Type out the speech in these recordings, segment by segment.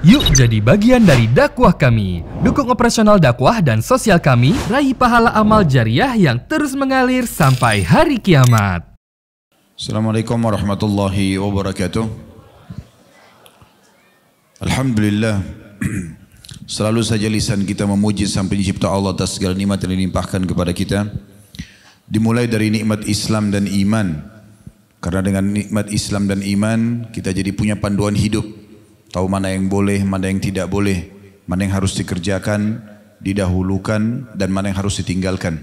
Yuk jadi bagian dari dakwah kami. Dukung operasional dakwah dan sosial kami, raih pahala amal jariah yang terus mengalir sampai hari kiamat. Assalamualaikum warahmatullahi wabarakatuh. Alhamdulillah, selalu saja lisan kita memuji Sang Pencipta Allah atas segala nikmat yang dilimpahkan kepada kita. Dimulai dari nikmat Islam dan iman. Karena dengan nikmat Islam dan iman, kita jadi punya panduan hidup. Tahu mana yang boleh, mana yang tidak boleh, mana yang harus dikerjakan, didahulukan, dan mana yang harus ditinggalkan.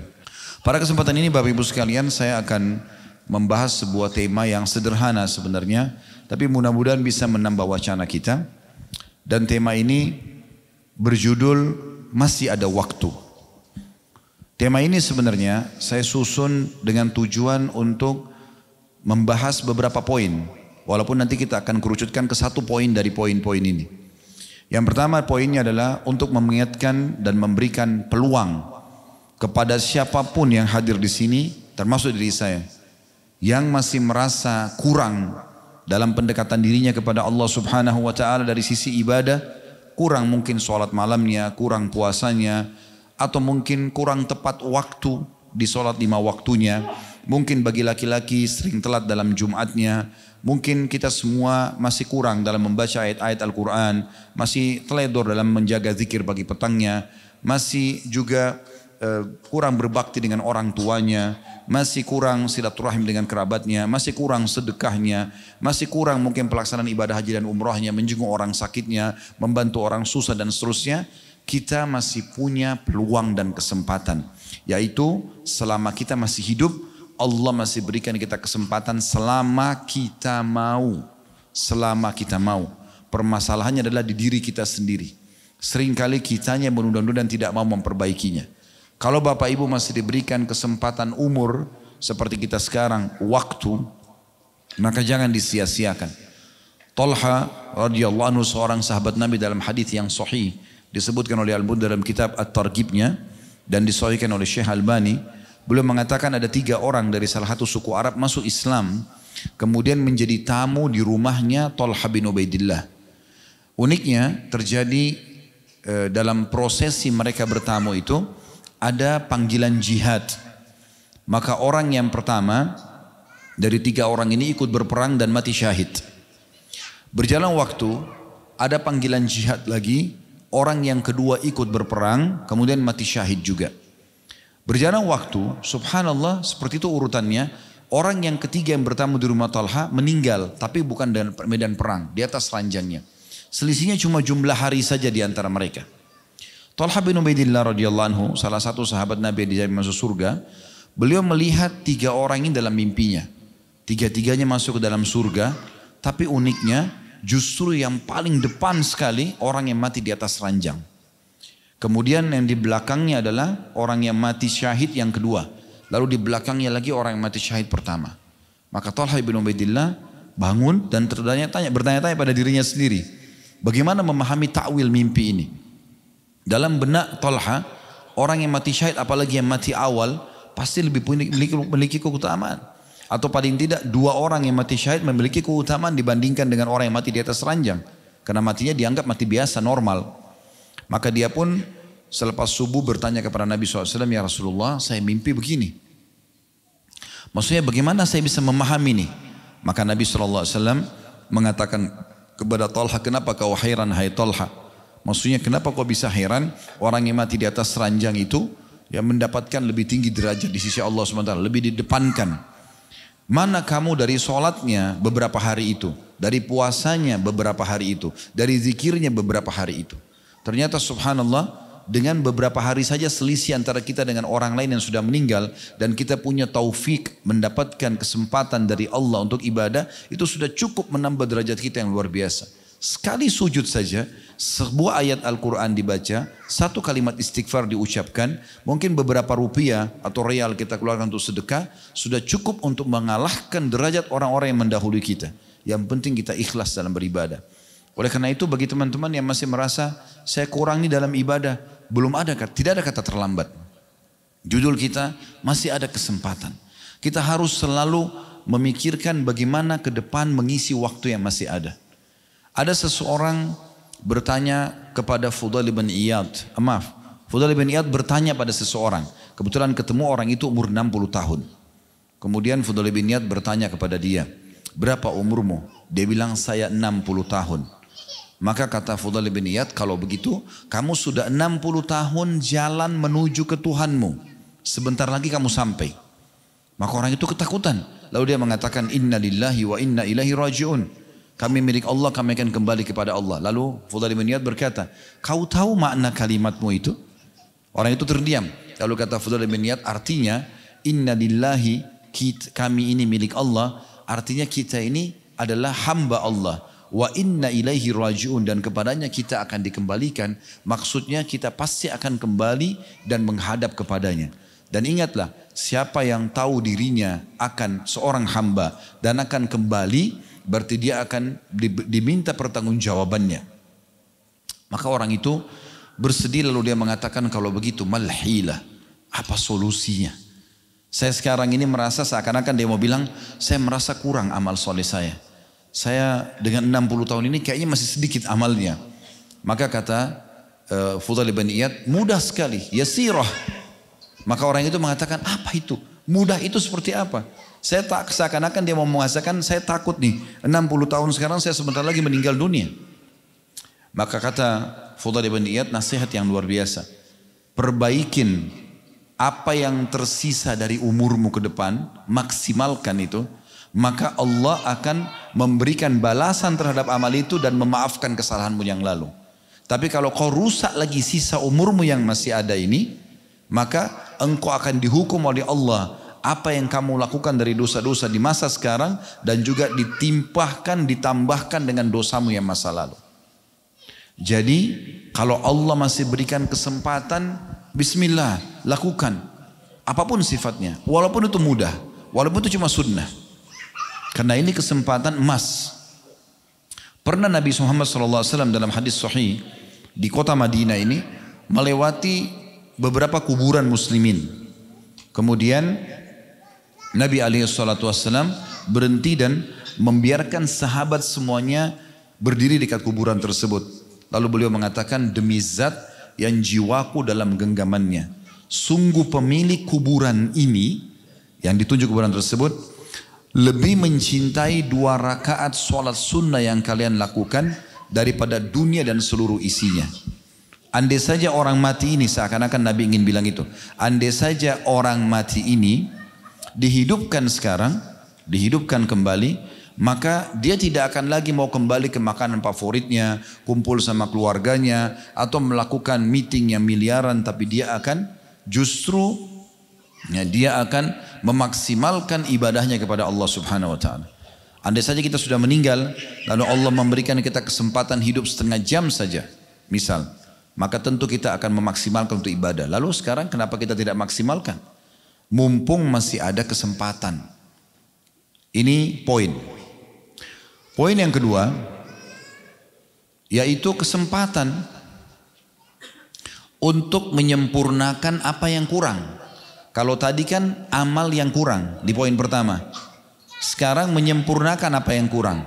Pada kesempatan ini Bapak Ibu sekalian, saya akan membahas sebuah tema yang sederhana sebenarnya, tapi mudah-mudahan bisa menambah wacana kita. Dan tema ini berjudul Masih Ada Waktu. Tema ini sebenarnya saya susun dengan tujuan untuk membahas beberapa poin. Walaupun nanti kita akan kerucutkan ke satu poin dari poin-poin ini. Yang pertama poinnya adalah untuk mengingatkan dan memberikan peluang kepada siapapun yang hadir di sini, termasuk diri saya, yang masih merasa kurang dalam pendekatan dirinya kepada Allah Subhanahu wa Ta'ala dari sisi ibadah, kurang mungkin sholat malamnya, kurang puasanya, atau mungkin kurang tepat waktu di sholat 5 waktunya. Mungkin bagi laki-laki sering telat dalam Jumatnya. Mungkin kita semua masih kurang dalam membaca ayat-ayat Al-Quran. Masih teledor dalam menjaga zikir pagi petangnya. Masih juga kurang berbakti dengan orang tuanya. Masih kurang silaturahim dengan kerabatnya. Masih kurang sedekahnya. Masih kurang mungkin pelaksanaan ibadah haji dan umrahnya. Menjenguk orang sakitnya. Membantu orang susah dan seterusnya. Kita masih punya peluang dan kesempatan. Yaitu selama kita masih hidup, Allah masih berikan kita kesempatan selama kita mau. Selama kita mau. Permasalahannya adalah di diri kita sendiri. Seringkali kitanya menunda-nunda dan tidak mau memperbaikinya. Kalau Bapak Ibu masih diberikan kesempatan umur seperti kita sekarang, waktu, maka jangan disia-siakan. Talha radhiyallahu anhu seorang sahabat Nabi dalam hadis yang sahih disebutkan oleh Al-Bukhari dalam kitab At-Targhibnya dan disahihkan oleh Syekh Albani. Beliau mengatakan ada 3 orang dari salah satu suku Arab masuk Islam. Kemudian menjadi tamu di rumahnya Talha bin Ubaidillah. Uniknya terjadi dalam prosesi mereka bertamu itu ada panggilan jihad. Maka orang yang pertama dari 3 orang ini ikut berperang dan mati syahid. Berjalan waktu ada panggilan jihad lagi. Orang yang kedua ikut berperang kemudian mati syahid juga. Berjalan waktu, subhanallah seperti itu urutannya. Orang yang ketiga yang bertamu di rumah Talha meninggal, tapi bukan dalam medan perang, di atas ranjangnya. Selisihnya cuma jumlah hari saja di antara mereka. Talha bin Ubaidillah radhiyallahu anhu, salah satu sahabat Nabi yang dijamin masuk surga, beliau melihat 3 orang ini dalam mimpinya. 3-tiganya masuk ke dalam surga, tapi uniknya justru yang paling depan sekali orang yang mati di atas ranjang. Kemudian yang di belakangnya adalah orang yang mati syahid yang kedua. Lalu di belakangnya lagi orang yang mati syahid pertama. Maka Talha bin Ubaidillah bangun dan bertanya-tanya pada dirinya sendiri. Bagaimana memahami ta'wil mimpi ini? Dalam benak Talha, orang yang mati syahid apalagi yang mati awal pasti lebih memiliki keutamaan. Atau paling tidak 2 orang yang mati syahid memiliki keutamaan dibandingkan dengan orang yang mati di atas ranjang. Karena matinya dianggap mati biasa, normal. Maka dia pun selepas subuh bertanya kepada Nabi SAW, ya Rasulullah saya mimpi begini. Maksudnya bagaimana saya bisa memahami ini? Maka Nabi SAW mengatakan kepada Talha, kenapa kau heran hai Talha? Maksudnya kenapa kau bisa heran orang yang mati di atas ranjang itu yang mendapatkan lebih tinggi derajat di sisi Allah SWT, lebih didepankan. Mana kamu dari sholatnya beberapa hari itu, dari puasanya beberapa hari itu, dari zikirnya beberapa hari itu. Ternyata subhanallah dengan beberapa hari saja selisih antara kita dengan orang lain yang sudah meninggal dan kita punya taufik mendapatkan kesempatan dari Allah untuk ibadah, itu sudah cukup menambah derajat kita yang luar biasa. Sekali sujud saja, sebuah ayat Al-Quran dibaca, 1 kalimat istighfar diucapkan, mungkin beberapa rupiah atau real kita keluarkan untuk sedekah, sudah cukup untuk mengalahkan derajat orang-orang yang mendahului kita. Yang penting kita ikhlas dalam beribadah. Oleh karena itu bagi teman-teman yang masih merasa saya kurang nih dalam ibadah, tidak ada kata terlambat. Judul kita masih ada kesempatan. Kita harus selalu memikirkan bagaimana ke depan mengisi waktu yang masih ada. Ada seseorang bertanya kepada Fudail bin Iyad. Maaf, Fudail bin Iyad bertanya pada seseorang. Kebetulan ketemu orang itu umur 60 tahun. Kemudian Fudail bin Iyad bertanya kepada dia, berapa umurmu? Dia bilang, saya 60 tahun. Maka kata Fudail bin Iyad, kalau begitu kamu sudah 60 tahun jalan menuju ke Tuhanmu. Sebentar lagi kamu sampai. Maka orang itu ketakutan. Lalu dia mengatakan, inna lillahi wa inna ilaihi raji'un. Kami milik Allah, kami akan kembali kepada Allah. Lalu Fudail bin Iyad berkata, kau tahu makna kalimatmu itu? Orang itu terdiam. Lalu kata Fudail bin Iyad, artinya inna lillahi, kami ini milik Allah. Artinya kita ini adalah hamba Allah. Wa inna ilaihi raji'un, dan kepadanya kita akan dikembalikan. Maksudnya kita pasti akan kembali dan menghadap kepadanya. Dan ingatlah, siapa yang tahu dirinya akan seorang hamba dan akan kembali, berarti dia akan diminta pertanggungjawabannya. Maka orang itu bersedih, lalu dia mengatakan, kalau begitu malhilah, apa solusinya? Saya sekarang ini merasa seakan-akan dia mau bilang, saya merasa kurang amal soleh saya. Saya dengan 60 tahun ini kayaknya masih sedikit amalnya. Maka kata Fudail bin Iyad, mudah sekali, yasirah. Maka orang itu mengatakan, apa itu? Mudah itu seperti apa? Saya tak seakan-akan dia mau mengatakan, saya takut nih, 60 tahun sekarang saya sebentar lagi meninggal dunia. Maka kata Fudail bin Iyad nasihat yang luar biasa. Perbaikin apa yang tersisa dari umurmu ke depan, maksimalkan itu, maka Allah akan memberikan balasan terhadap amal itu dan memaafkan kesalahanmu yang lalu. Tapi kalau kau rusak lagi sisa umurmu yang masih ada ini, maka engkau akan dihukum oleh Allah apa yang kamu lakukan dari dosa-dosa di masa sekarang, dan juga ditambahkan dengan dosamu yang masa lalu. Jadi kalau Allah masih berikan kesempatan, bismillah, lakukan apapun sifatnya, walaupun itu mudah, walaupun itu cuma sunnah, karena ini kesempatan emas. Pernah Nabi Muhammad SAW dalam hadis sahih di kota Madinah ini melewati beberapa kuburan muslimin. Kemudian Nabi SAW berhenti dan membiarkan sahabat semuanya berdiri dekat kuburan tersebut. Lalu beliau mengatakan, demi zat yang jiwaku dalam genggamannya, sungguh pemilik kuburan ini, yang ditunjuk kuburan tersebut, lebih mencintai 2 rakaat sholat sunnah yang kalian lakukan daripada dunia dan seluruh isinya. Andai saja orang mati ini, seakan-akan Nabi ingin bilang itu, andai saja orang mati ini dihidupkan sekarang, dihidupkan kembali, maka dia tidak akan lagi mau kembali ke makanan favoritnya, kumpul sama keluarganya, atau melakukan meeting yang miliaran, tapi dia akan justru dia akan memaksimalkan ibadahnya kepada Allah Subhanahu wa taala. Andai saja kita sudah meninggal, lalu Allah memberikan kita kesempatan hidup setengah jam saja, misal, maka tentu kita akan memaksimalkan untuk ibadah. Lalu sekarang kenapa kita tidak maksimalkan? Mumpung masih ada kesempatan. Ini poin. Poin yang kedua, yaitu kesempatan untuk menyempurnakan apa yang kurang. Kalau tadi kan amal yang kurang di poin pertama. Sekarang menyempurnakan apa yang kurang.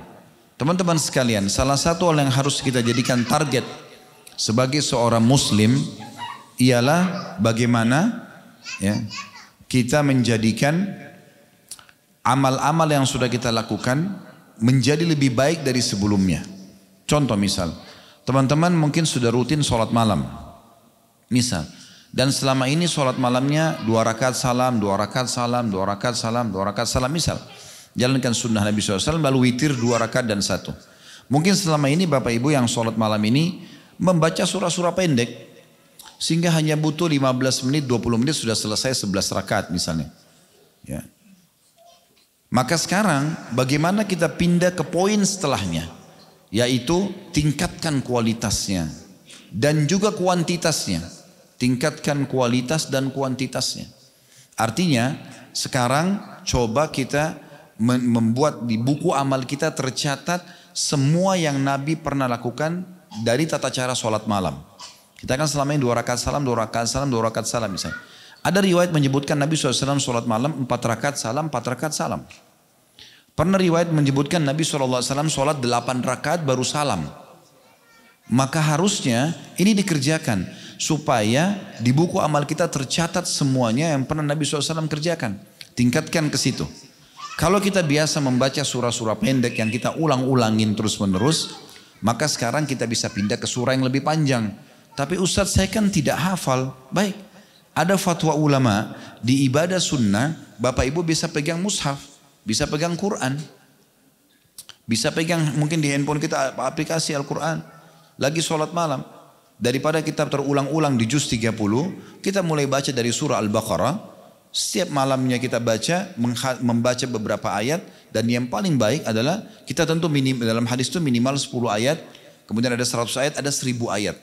Teman-teman sekalian, salah satu hal yang harus kita jadikan target sebagai seorang muslim ialah bagaimana kita menjadikan amal-amal yang sudah kita lakukan menjadi lebih baik dari sebelumnya. Contoh misal, teman-teman mungkin sudah rutin sholat malam, misal, dan selama ini sholat malamnya 2 rakaat salam, 2 rakaat salam, 2 rakaat salam, 2 rakaat salam, misal, jalankan sunnah Nabi SAW, lalu witir 2 rakaat dan 1. Mungkin selama ini Bapak Ibu yang sholat malam ini membaca surah-surah pendek, sehingga hanya butuh 15 menit, 20 menit sudah selesai 11 rakaat misalnya. Ya. Maka sekarang bagaimana kita pindah ke poin setelahnya, yaitu tingkatkan kualitasnya dan juga kuantitasnya. Tingkatkan kualitas dan kuantitasnya. Artinya sekarang coba kita membuat di buku amal kita tercatat semua yang Nabi pernah lakukan dari tata cara sholat malam. Kita kan selama ini 2 rakaat salam, 2 rakaat salam, 2 rakaat salam misalnya. Ada riwayat menyebutkan Nabi SAW sholat malam 4 rakaat salam, 4 rakaat salam. Pernah riwayat menyebutkan Nabi SAW sholat 8 rakaat baru salam. Maka harusnya ini dikerjakan supaya di buku amal kita tercatat semuanya yang pernah Nabi SAW kerjakan. Tingkatkan ke situ. Kalau kita biasa membaca surah-surah pendek yang kita ulang-ulangin terus-menerus, maka sekarang kita bisa pindah ke surah yang lebih panjang. Tapi Ustadz, saya kan tidak hafal. Baik, ada fatwa ulama di ibadah sunnah, Bapak Ibu bisa pegang mushaf, bisa pegang Quran, bisa pegang mungkin di handphone kita aplikasi Al-Quran. Lagi sholat malam, daripada kita terulang-ulang di juz 30, kita mulai baca dari surah Al-Baqarah. Setiap malamnya kita baca, membaca beberapa ayat. Dan yang paling baik adalah kita tentu dalam hadis itu minimal 10 ayat. Kemudian ada 100 ayat, ada 1000 ayat.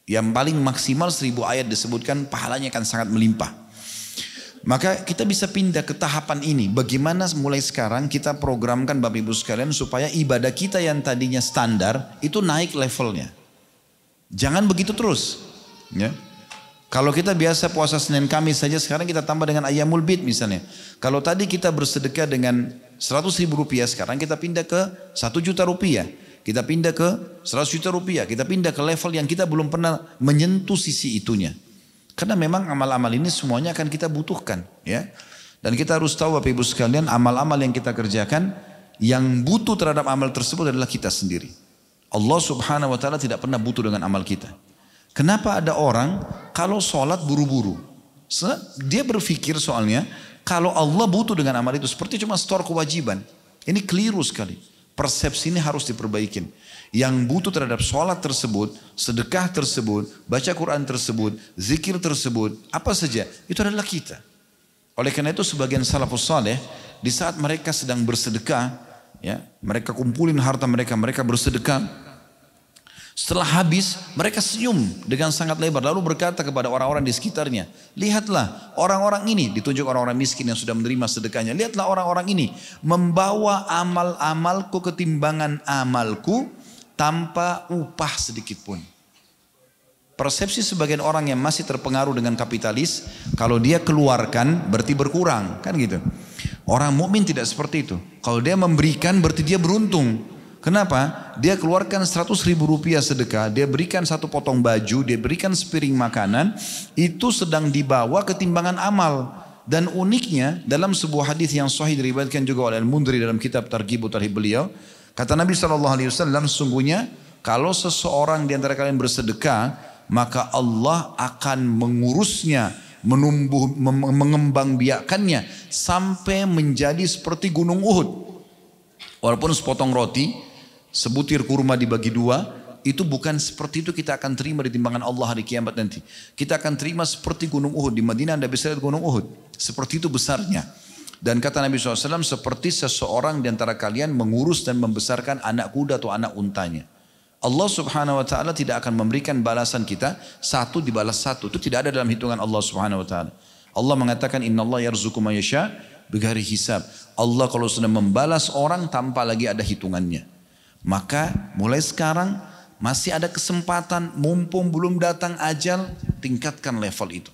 Yang paling maksimal 1000 ayat disebutkan, pahalanya akan sangat melimpah. Maka kita bisa pindah ke tahapan ini. Bagaimana mulai sekarang kita programkan Bapak Ibu sekalian supaya ibadah kita yang tadinya standar itu naik levelnya. Jangan begitu terus. Ya. Kalau kita biasa puasa Senin Kamis saja, sekarang kita tambah dengan Ayyamul Bid misalnya. Kalau tadi kita bersedekah dengan 100.000 rupiah, sekarang kita pindah ke 1 juta rupiah. Kita pindah ke 100 juta rupiah. Kita pindah ke level yang kita belum pernah menyentuh sisi itunya. Karena memang amal-amal ini semuanya akan kita butuhkan, ya. Dan kita harus tahu Bapak Ibu sekalian, amal-amal yang kita kerjakan, yang butuh terhadap amal tersebut adalah kita sendiri. Allah Subhanahu wa taala tidak pernah butuh dengan amal kita. Kenapa ada orang kalau sholat buru-buru? Dia berpikir soalnya kalau Allah butuh dengan amal itu seperti cuma setor kewajiban. Ini keliru sekali. Persepsi ini harus diperbaikin. Yang butuh terhadap sholat tersebut, sedekah tersebut, baca Quran tersebut, zikir tersebut, apa saja, itu adalah kita. Oleh karena itu sebagian salafus saleh, di saat mereka sedang bersedekah, ya, mereka kumpulin harta mereka, mereka bersedekah. Setelah habis, mereka senyum dengan sangat lebar, lalu berkata kepada orang-orang di sekitarnya, lihatlah orang-orang ini, ditunjuk orang-orang miskin yang sudah menerima sedekahnya, lihatlah orang-orang ini membawa amal-amalku ketimbangan amalku, tanpa upah sedikit pun. Persepsi sebagian orang yang masih terpengaruh dengan kapitalis, kalau dia keluarkan berarti berkurang, kan gitu. Orang mukmin tidak seperti itu. Kalau dia memberikan berarti dia beruntung. Kenapa? Dia keluarkan 100.000 rupiah sedekah, dia berikan 1 potong baju, dia berikan sepiring makanan, itu sedang dibawa ketimbangan amal. Dan uniknya dalam sebuah hadis yang sahih diriwayatkan juga oleh Al-Mundhiri dalam kitab Targhib wa Tarhib beliau, kata Nabi SAW, sesungguhnya kalau seseorang di antara kalian bersedekah, maka Allah akan mengurusnya, mengembangbiakannya sampai menjadi seperti gunung Uhud. Walaupun sepotong roti, sebutir kurma dibagi 2, itu bukan seperti itu kita akan terima di timbangan Allah hari kiamat nanti. Kita akan terima seperti gunung Uhud. Di Madinah Anda bisa lihat gunung Uhud. Seperti itu besarnya. Dan kata Nabi SAW, seperti seseorang di antara kalian mengurus dan membesarkan anak kuda atau anak untanya. Allah Subhanahu wa taala tidak akan memberikan balasan kita 1 dibalas 1. Itu tidak ada dalam hitungan Allah Subhanahu wa taala. Allah mengatakan innallaha yarzuqu may yasha bighairi hisab. Allah kalau sudah membalas orang tanpa lagi ada hitungannya. Maka mulai sekarang masih ada kesempatan, mumpung belum datang ajal, tingkatkan level itu.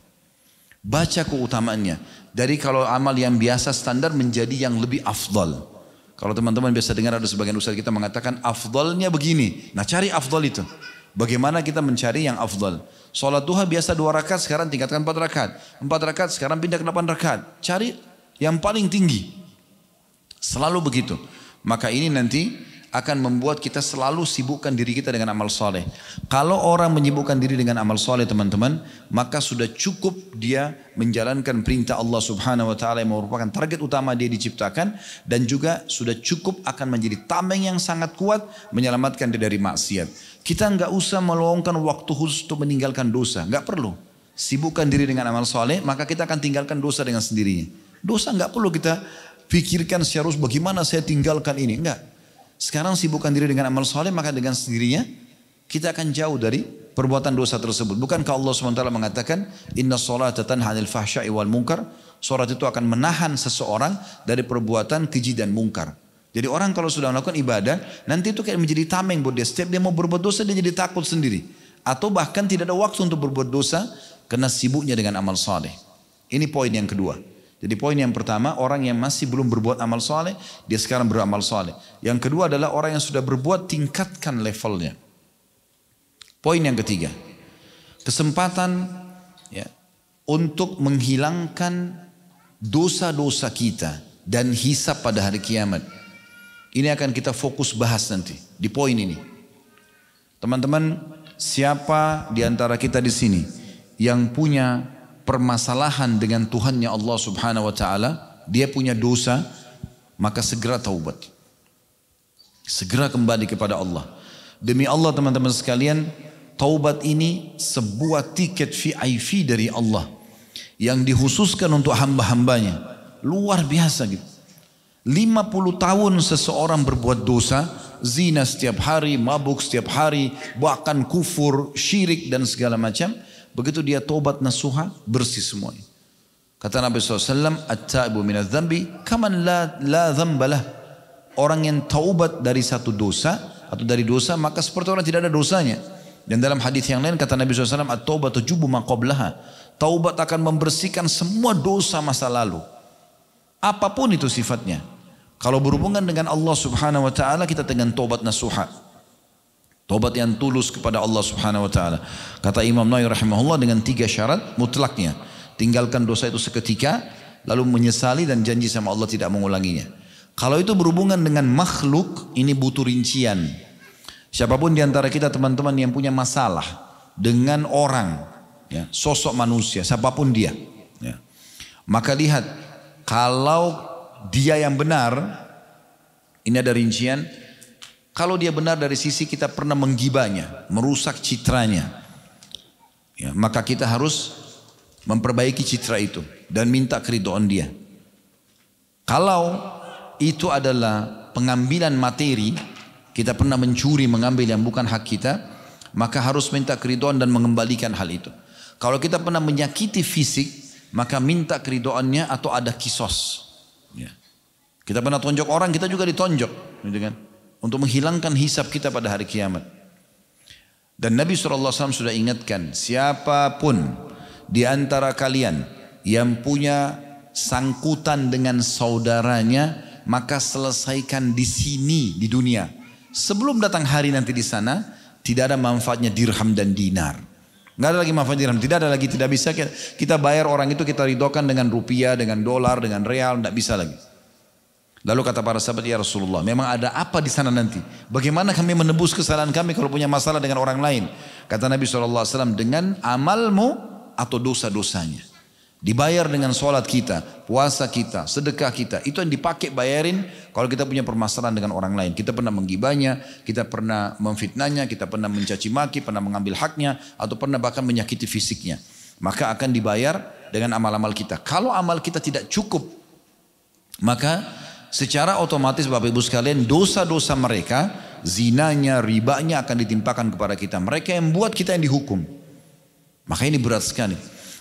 Baca keutamaannya. Dari kalau amal yang biasa standar menjadi yang lebih afdal. Kalau teman-teman biasa dengar ada sebagian ustaz kita mengatakan afdalnya begini. Nah cari afdal itu. Bagaimana kita mencari yang afdal? Sholat duha biasa 2 rakaat, sekarang tingkatkan 4 rakaat. 4 rakaat, sekarang pindah ke 8 rakaat. Cari yang paling tinggi. Selalu begitu. Maka ini nanti akan membuat kita selalu sibukkan diri kita dengan amal soleh. Kalau orang menyibukkan diri dengan amal soleh teman-teman, maka sudah cukup dia menjalankan perintah Allah Subhanahu Wa Taala yang merupakan target utama dia diciptakan, dan juga sudah cukup akan menjadi tameng yang sangat kuat menyelamatkan dia dari maksiat. Kita nggak usah meluangkan waktu khusus untuk meninggalkan dosa, nggak perlu. Sibukkan diri dengan amal soleh, maka kita akan tinggalkan dosa dengan sendirinya. Dosa nggak perlu kita pikirkan secara khusus bagaimana saya tinggalkan ini, enggak. Sekarang sibukkan diri dengan amal soleh, maka dengan sendirinya kita akan jauh dari perbuatan dosa tersebut. Bukankah Allah SWT mengatakan inna sholata tanha 'anil fahsya'i wal munkar? Salat itu akan menahan seseorang dari perbuatan keji dan mungkar. Jadi orang kalau sudah melakukan ibadah, nanti itu kayak menjadi tameng buat dia. Setiap dia mau berbuat dosa, dia jadi takut sendiri. Atau bahkan tidak ada waktu untuk berbuat dosa karena sibuknya dengan amal soleh. Ini poin yang kedua. Jadi poin yang pertama, orang yang masih belum berbuat amal soleh, dia sekarang beramal soleh. Yang kedua adalah orang yang sudah berbuat, tingkatkan levelnya. Poin yang ketiga, kesempatan ya, untuk menghilangkan dosa-dosa kita dan hisab pada hari kiamat. Ini akan kita fokus bahas nanti di poin ini. Teman-teman, siapa di antara kita di sini yang punya permasalahan dengan Tuhannya Allah Subhanahu wa taala, dia punya dosa, maka segera taubat. Segera kembali kepada Allah. Demi Allah teman-teman sekalian, taubat ini sebuah tiket VIP dari Allah yang dikhususkan untuk hamba-hambanya. Luar biasa gitu. 50 tahun seseorang berbuat dosa, zina setiap hari, mabuk setiap hari, bahkan kufur, syirik dan segala macam. Begitu dia taubat nasuha, bersih semuanya. Kata Nabi SAW, at-taibu minadz dzambi kaman la dzambalah. Orang yang taubat dari satu dosa atau dari dosa, maka seperti orang tidak ada dosanya. Dan dalam hadis yang lain kata Nabi SAW, at-taubatu tujubu ma qablaha. Taubat akan membersihkan semua dosa masa lalu. Apapun itu sifatnya. Kalau berhubungan dengan Allah Subhanahu wa taala, kita dengan taubat nasuha. Taubat yang tulus kepada Allah Subhanahu wa taala. Kata Imam Nawawi rahimahullah, dengan 3 syarat mutlaknya. Tinggalkan dosa itu seketika, lalu menyesali dan janji sama Allah tidak mengulanginya. Kalau itu berhubungan dengan makhluk, ini butuh rincian. Siapapun di antara kita teman-teman yang punya masalah dengan orang, ya, sosok manusia, siapapun dia, ya, maka lihat, kalau dia yang benar, ini ada rincian. Kalau dia benar dari sisi kita pernah menggibahnya, merusak citranya, ya, maka kita harus memperbaiki citra itu dan minta keridhaan dia. Kalau itu adalah pengambilan materi, kita pernah mencuri, mengambil yang bukan hak kita, maka harus minta keridhaan dan mengembalikan hal itu. Kalau kita pernah menyakiti fisik, maka minta keridhaannya atau ada kisos. Ya. Kita pernah tonjok orang, kita juga ditonjok, gitu kan? Untuk menghilangkan hisab kita pada hari kiamat. Dan Nabi SAW sudah ingatkan, siapapun di antara kalian yang punya sangkutan dengan saudaranya, maka selesaikan di sini di dunia. Sebelum datang hari nanti di sana, tidak ada manfaatnya dirham dan dinar. Nggak ada lagi manfaat dirham, tidak ada lagi, tidak bisa kita bayar orang itu, kita ridhokan dengan rupiah, dengan dolar, dengan real, tidak bisa lagi. Lalu kata para sahabat, ya Rasulullah, memang ada apa di sana nanti? Bagaimana kami menebus kesalahan kami kalau punya masalah dengan orang lain? Kata Nabi SAW, dengan amalmu atau dosa-dosanya. Dibayar dengan sholat kita, puasa kita, sedekah kita. Itu yang dipakai bayarin kalau kita punya permasalahan dengan orang lain. Kita pernah menggibahnya, kita pernah memfitnahnya, kita pernah mencaci maki, pernah mengambil haknya, atau pernah bahkan menyakiti fisiknya. Maka akan dibayar dengan amal-amal kita. Kalau amal kita tidak cukup, maka secara otomatis Bapak Ibu sekalian, dosa-dosa mereka, zinanya, ribanya akan ditimpakan kepada kita. Mereka yang buat, kita yang dihukum. Maka ini berat sekali.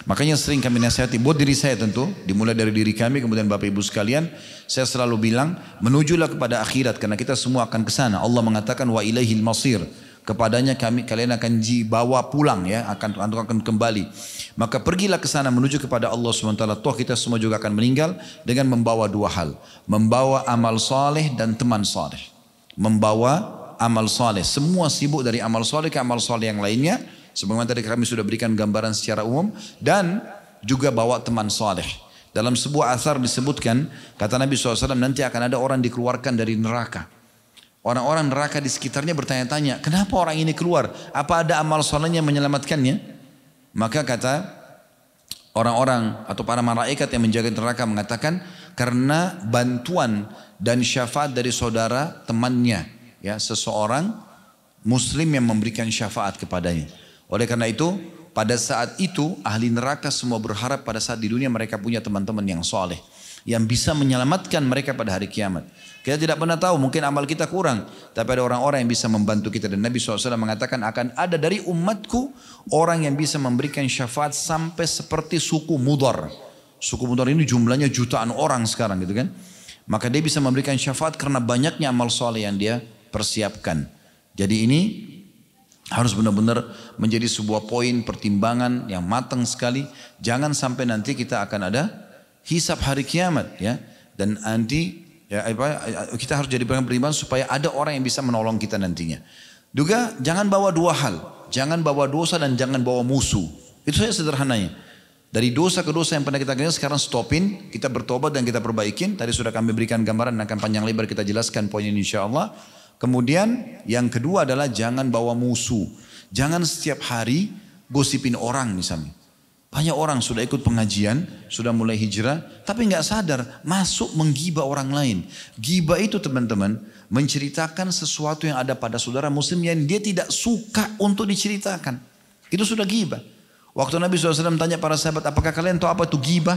Makanya sering kami nasihati, buat diri saya tentu, dimulai dari diri kami, kemudian Bapak Ibu sekalian, saya selalu bilang, menujulah kepada akhirat, karena kita semua akan ke sana. Allah mengatakan, wa ilaihil masir, kepadanya kalian akan dibawa pulang, ya, akan kembali. Maka pergilah ke sana menuju kepada Allah SWT. Toh kita semua juga akan meninggal dengan membawa 2 hal, membawa amal saleh dan teman saleh. Membawa amal saleh, semua sibuk dari amal saleh ke amal saleh yang lainnya. Sebagaimana tadi kami sudah berikan gambaran secara umum, dan juga bawa teman saleh. Dalam sebuah asar disebutkan, kata Nabi SAW, nanti akan ada orang dikeluarkan dari neraka. Orang-orang neraka di sekitarnya bertanya-tanya, kenapa orang ini keluar? Apa ada amal salehnya yang menyelamatkannya? Maka kata orang-orang atau para malaikat yang menjaga neraka mengatakan, karena bantuan dan syafaat dari saudara temannya, ya, seseorang muslim yang memberikan syafaat kepadanya. Oleh karena itu, pada saat itu ahli neraka semua berharap pada saat di dunia mereka punya teman-teman yang soleh, yang bisa menyelamatkan mereka pada hari kiamat. Kita tidak pernah tahu, mungkin amal kita kurang, tapi ada orang-orang yang bisa membantu kita. Dan Nabi SAW mengatakan, akan ada dari umatku orang yang bisa memberikan syafaat sampai seperti suku Mudar. Suku Mudar ini jumlahnya jutaan orang sekarang, gitu kan? Maka dia bisa memberikan syafaat karena banyaknya amal soleh yang dia persiapkan. Jadi ini harus benar-benar menjadi sebuah poin pertimbangan yang matang sekali. Jangan sampai nanti kita akan ada hisab hari kiamat, ya. Dan nanti ya, kita harus jadi beriman supaya ada orang yang bisa menolong kita nantinya. Juga jangan bawa 2 hal. jangan bawa dosa dan jangan bawa musuh. Itu saja sederhananya. Dari dosa ke dosa yang pernah kita kerjakan sekarang stopin, kita bertobat dan kita perbaikin. Tadi sudah kami berikan gambaran, akan panjang lebar kita jelaskan poin ini insyaAllah. Kemudian yang kedua adalah jangan bawa musuh. Jangan setiap hari gosipin orang misalnya. Banyak orang sudah ikut pengajian, sudah mulai hijrah, tapi nggak sadar masuk menggibah orang lain. Gibah itu teman-teman menceritakan sesuatu yang ada pada saudara muslim yang dia tidak suka untuk diceritakan. Itu sudah gibah. Waktu Nabi SAW tanya para sahabat, apakah kalian tahu apa itu gibah?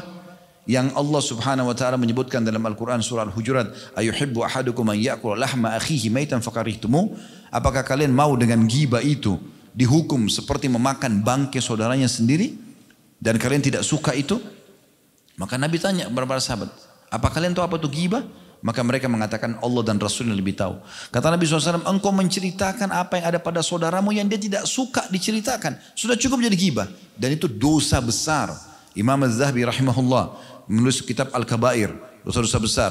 Yang Allah Subhanahu wa taala menyebutkan dalam Al-Qur'an surah Al-Hujurat, ayuhibbu ahadukum an ya'kula lahma akhihi maitan fakarihtumu? Apakah kalian mau dengan gibah itu dihukum seperti memakan bangkai saudaranya sendiri dan kalian tidak suka itu? Maka Nabi tanya kepada para sahabat, apa kalian tahu apa itu gibah? Maka mereka mengatakan Allah dan Rasulnya lebih tahu. Kata Nabi SAW, engkau menceritakan apa yang ada pada saudaramu yang dia tidak suka diceritakan. Sudah cukup jadi gibah. Dan itu dosa besar. Imam Az-Zahabi rahimahullah menulis kitab Al-Kabair, dosa-dosa besar.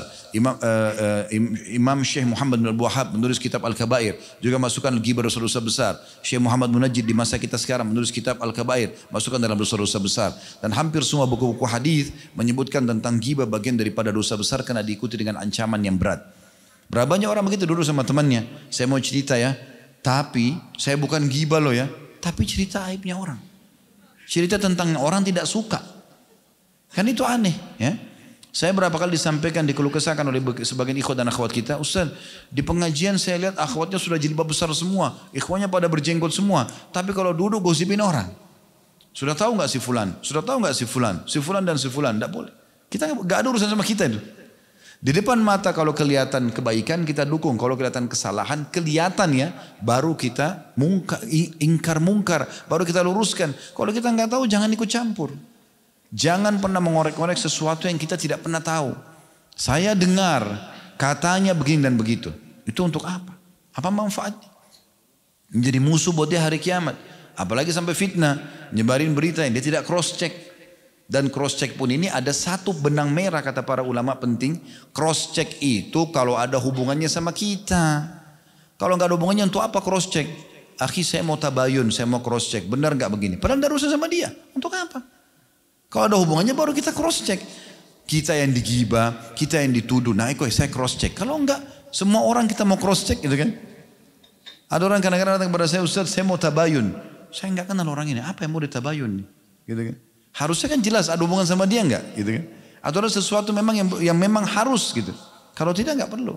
Imam Syekh Muhammad bin Al-Wahhab menulis kitab Al-Kabair, juga masukkan gibah dosa-dosa besar. Syekh Muhammad Munajjid di masa kita sekarang menulis kitab Al-Kabair, masukkan dalam dosa-dosa besar. Dan hampir semua buku-buku hadis menyebutkan tentang gibah bagian daripada dosa besar karena diikuti dengan ancaman yang berat. Berapa banyak orang begitu dulu sama temannya, saya mau cerita ya, tapi saya bukan gibah loh ya, tapi cerita aibnya orang. Cerita tentang orang tidak suka. Kan itu aneh ya. Saya berapa kali disampaikan, dikeluh kesahkan oleh sebagian ikhwat dan akhwat kita, Ustaz, di pengajian saya lihat akhwatnya sudah jilbab besar semua, ikhwanya pada berjenggot semua, tapi kalau duduk gosipin orang. Sudah tahu nggak si fulan? Sudah tahu nggak si fulan? Si fulan dan si fulan, tidak boleh. Kita nggak ada urusan sama kita itu. Di depan mata kalau kelihatan kebaikan kita dukung, kalau kelihatan kesalahan kelihatan ya, baru kita ingkar mungkar, baru kita luruskan. Kalau kita nggak tahu jangan ikut campur. Jangan pernah mengorek-ngorek sesuatu yang kita tidak pernah tahu. Saya dengar katanya begini dan begitu. Itu untuk apa? Apa manfaatnya? Menjadi musuh buat dia hari kiamat. Apalagi sampai fitnah, nyebarin berita yang dia tidak cross check. Dan cross check pun ini ada satu benang merah kata para ulama penting. Cross check itu kalau ada hubungannya sama kita. Kalau nggak ada hubungannya untuk apa cross check? Akhi saya mau tabayun, saya mau cross check. Benar nggak begini? Padahal nggak urusan sama dia. Untuk apa? Kalau ada hubungannya baru kita cross check. Kita yang digibah, kita yang dituduh. Nah kok saya cross check. Kalau enggak, semua orang kita mau cross check gitu kan. Ada orang kadang-kadang datang kepada saya, Ustaz saya mau tabayun. Saya enggak kenal orang ini. Apa yang mau ditabayun? Gitu kan. Harusnya kan jelas ada hubungan sama dia enggak? Gitu kan. Atau ada sesuatu memang yang memang harus gitu. Kalau tidak enggak perlu.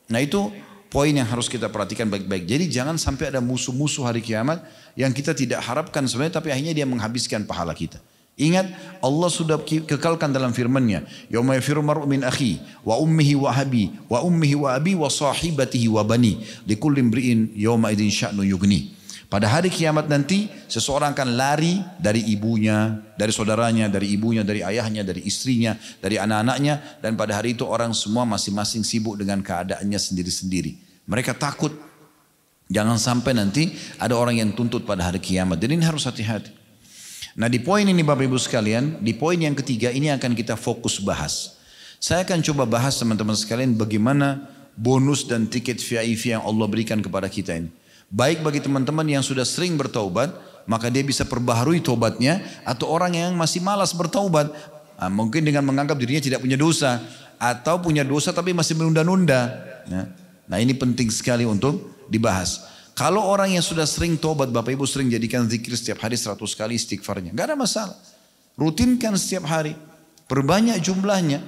Nah itu poin yang harus kita perhatikan baik-baik. Jadi jangan sampai ada musuh-musuh hari kiamat yang kita tidak harapkan sebenarnya, tapi akhirnya dia menghabiskan pahala kita. Ingat Allah sudah kekalkan dalam firman-Nya, yauma yafirru mar'u min akhi wa ummihi wa abi wa ummihi wa abi wa sahibatihi wa bani likulli imri'in yauma idzin sya'nu yughni. Pada hari kiamat nanti seseorang akan lari dari ibunya, dari saudaranya, dari ibunya, dari ayahnya, dari istrinya, dari anak-anaknya, dan pada hari itu orang semua masing-masing sibuk dengan keadaannya sendiri-sendiri. Mereka takut jangan sampai nanti ada orang yang tuntut pada hari kiamat. Jadi ini harus hati-hati. Nah di poin ini Bapak Ibu sekalian, di poin yang ketiga ini akan kita fokus bahas. Saya akan coba bahas teman-teman sekalian bagaimana bonus dan tiket VIP yang Allah berikan kepada kita ini. Baik bagi teman-teman yang sudah sering bertaubat, maka dia bisa perbaharui taubatnya. Atau orang yang masih malas bertaubat, mungkin dengan menganggap dirinya tidak punya dosa. Atau punya dosa tapi masih menunda-nunda. Nah ini penting sekali untuk dibahas. Kalau orang yang sudah sering tobat, Bapak Ibu sering jadikan zikir setiap hari 100 kali istighfarnya. Gak ada masalah. Rutinkan setiap hari. Perbanyak jumlahnya.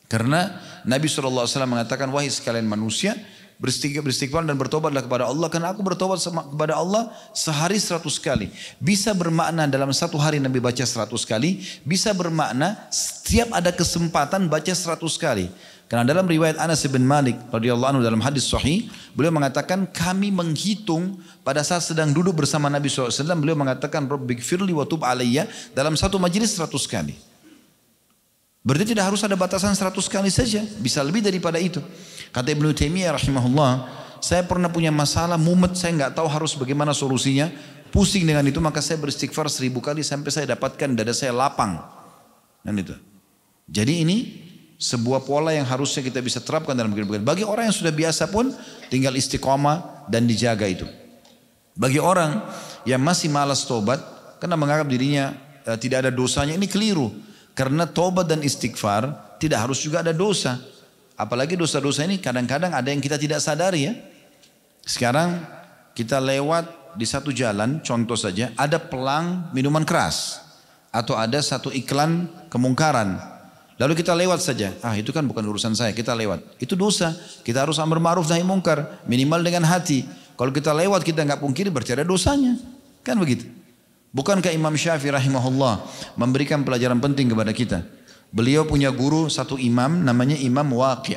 Karena Nabi SAW mengatakan, wahai sekalian manusia, beristighfar dan bertobatlah kepada Allah. Karena aku bertobat kepada Allah sehari 100 kali. Bisa bermakna dalam satu hari Nabi baca 100 kali. Bisa bermakna setiap ada kesempatan baca 100 kali. Karena dalam riwayat Anas bin Malik radhiyallahu anhu dalam hadis sahih, beliau mengatakan kami menghitung pada saat sedang duduk bersama Nabi SAW, beliau mengatakan Rabbighfirli wa tub alayya dalam satu majelis 100 kali. Berarti tidak harus ada batasan 100 kali saja, bisa lebih daripada itu. Kata Ibnu Taimiyah rahimahullah, saya pernah punya masalah mumet, saya nggak tahu harus bagaimana solusinya, pusing dengan itu, maka saya beristighfar 1000 kali sampai saya dapatkan dada saya lapang. Dan itu. Jadi ini sebuah pola yang harusnya kita bisa terapkan dalam kehidupan. Bagi orang yang sudah biasa pun tinggal istiqomah dan dijaga itu. Bagi orang yang masih malas tobat karena menganggap dirinya tidak ada dosanya, ini keliru. Karena tobat dan istighfar tidak harus juga ada dosa. Apalagi dosa-dosa ini kadang-kadang ada yang kita tidak sadari ya. Sekarang kita lewat di satu jalan, contoh saja, ada pelang minuman keras. Atau ada satu iklan kemungkaran. Lalu kita lewat saja. Itu kan bukan urusan saya, kita lewat. Itu dosa. Kita harus amar ma'ruf nahi mungkar. Minimal dengan hati. Kalau kita lewat kita nggak pungkiri berarti ada dosanya. Kan begitu. Bukankah Imam Syafi'i rahimahullah memberikan pelajaran penting kepada kita. Beliau punya guru satu imam namanya Imam Waqi'.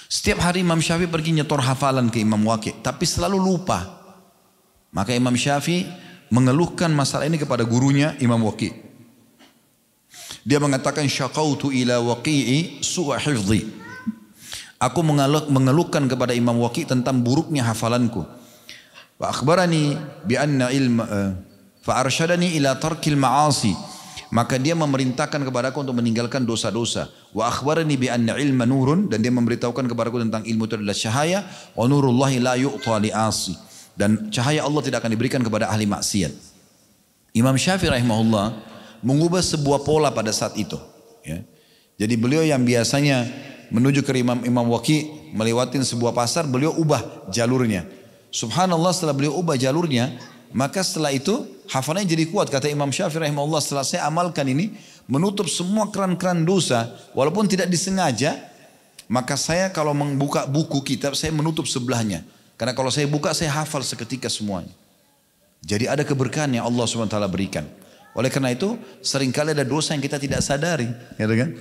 Setiap hari Imam Syafi'i pergi nyetor hafalan ke Imam Waqi'. Tapi selalu lupa. Maka Imam Syafi'i mengeluhkan masalah ini kepada gurunya Imam Waqi'. Dia mengatakan syaqautu ila Waqi'i su'a hifdhi. Aku mengeluhkan kepada Imam Waqi' tentang buruknya hafalanku. Wa akhbarani bi anna ilma fa arsyadani ila tarkil ma'asi. Maka dia memerintahkan kepadaku untuk meninggalkan dosa-dosa. Wa akhbarani bi anna ilma nurun, dan dia memberitahukan kepadaku tentang ilmu itu adalah cahaya, wa nurullahi la yu'ta li 'asi. Dan cahaya Allah tidak akan diberikan kepada ahli maksiat. Imam Syafi'i rahimahullah mengubah sebuah pola pada saat itu. Ya. Jadi beliau yang biasanya menuju ke Imam Waqi' melewatin sebuah pasar, beliau ubah jalurnya. Subhanallah, setelah beliau ubah jalurnya, maka setelah itu hafalannya jadi kuat. Kata Imam Syafi'i rahimahullah, setelah saya amalkan ini, menutup semua keran-keran dosa, walaupun tidak disengaja, maka saya kalau membuka buku kitab, saya menutup sebelahnya. Karena kalau saya buka, saya hafal seketika semuanya. Jadi ada keberkahan yang Allah SWT berikan. Oleh karena itu, seringkali ada dosa yang kita tidak sadari. Ya kan?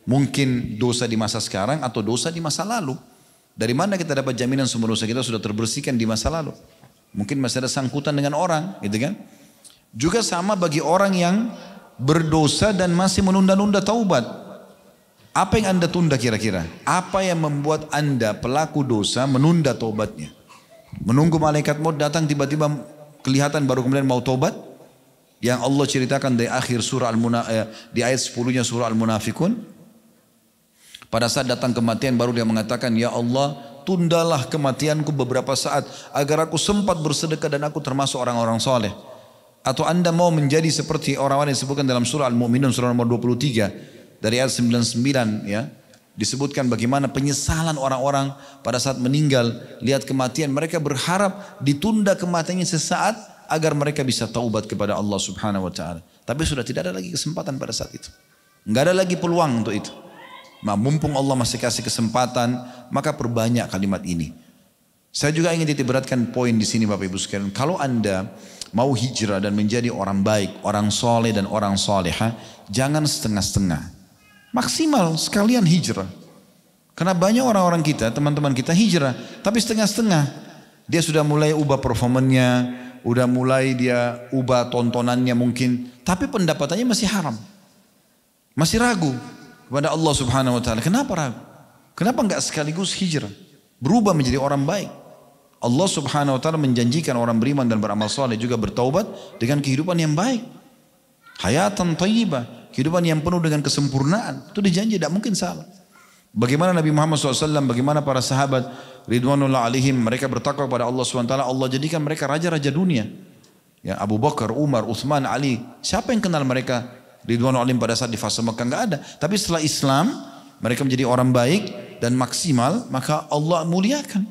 Mungkin dosa di masa sekarang atau dosa di masa lalu. Dari mana kita dapat jaminan semua dosa kita sudah terbersihkan di masa lalu? Mungkin masih ada sangkutan dengan orang. Gitu kan? Juga sama bagi orang yang berdosa dan masih menunda-nunda taubat. Apa yang anda tunda kira-kira? Apa yang membuat anda pelaku dosa menunda taubatnya? Menunggu malaikat maut datang tiba-tiba kelihatan baru kemudian mau tobat? Yang Allah ceritakan di akhir surah di ayat 10-nya surah Al-Munafikun. Pada saat datang kematian baru dia mengatakan, ya Allah, tundalah kematianku beberapa saat agar aku sempat bersedekah dan aku termasuk orang-orang soleh. Atau anda mau menjadi seperti orang-orang yang disebutkan dalam surah Al-Mu'minun surah nomor 23 dari ayat 99 ya. Disebutkan bagaimana penyesalan orang-orang pada saat meninggal, lihat kematian, mereka berharap ditunda kematiannya sesaat agar mereka bisa taubat kepada Allah Subhanahu wa taala. Tapi sudah tidak ada lagi kesempatan pada saat itu. Enggak ada lagi peluang untuk itu. Mumpung Allah masih kasih kesempatan, maka perbanyak kalimat ini. Saya juga ingin titikberatkan poin di sini Bapak Ibu sekalian. Kalau anda mau hijrah dan menjadi orang baik, orang soleh dan orang soleha, jangan setengah-setengah. Maksimal sekalian hijrah. Karena banyak orang-orang kita, teman-teman kita hijrah, tapi setengah-setengah. Dia sudah mulai ubah performanya, udah mulai dia ubah tontonannya mungkin, tapi pendapatannya masih haram. Masih ragu kepada Allah Subhanahu wa taala. Kenapa ragu? Kenapa enggak sekaligus hijrah? Berubah menjadi orang baik. Allah Subhanahu wa taala menjanjikan orang beriman dan beramal saleh juga bertaubat dengan kehidupan yang baik. Hayatan thayyibah. Kehidupan yang penuh dengan kesempurnaan. Itu dijanji, tidak mungkin salah. Bagaimana Nabi Muhammad SAW, bagaimana para sahabat ridwanullah alaihim, mereka bertakwa kepada Allah SWT, Allah jadikan mereka raja-raja dunia. Ya, Abu Bakar, Umar, Uthman, Ali. Siapa yang kenal mereka ridwanullah alaihim pada saat di fase Mekah? Enggak ada. Tapi setelah Islam, mereka menjadi orang baik dan maksimal, maka Allah muliakan.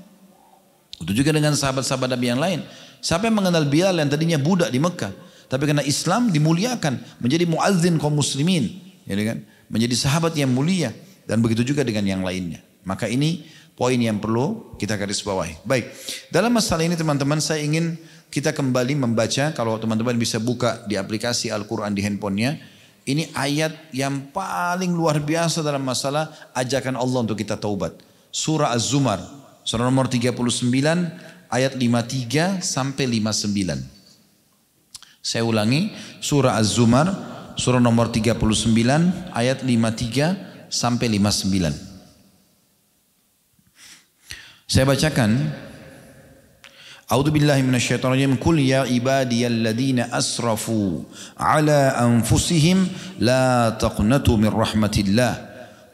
Itu juga dengan sahabat-sahabat Nabi yang lain. Siapa yang mengenal Bilal yang tadinya budak di Mekah? Tapi karena Islam dimuliakan, menjadi muazzin kaum muslimin, ya kan? Menjadi sahabat yang mulia, dan begitu juga dengan yang lainnya. Maka ini poin yang perlu kita garis bawahi. Baik, dalam masalah ini teman-teman, saya ingin kita kembali membaca, kalau teman-teman bisa buka di aplikasi Al-Quran di handphonenya, ini ayat yang paling luar biasa dalam masalah ajakan Allah untuk kita taubat. Surah Az-Zumar, surah nomor 39, ayat 53 sampai 59. Saya ulangi, surah Az-Zumar, surah nomor 39, ayat 53 sampai 59. Saya bacakan. A'udzubillahi minasyaitonirrajim. Qul ya ibadiyalladzina asrafu ala anfusihim la taqnatu min rahmatillah.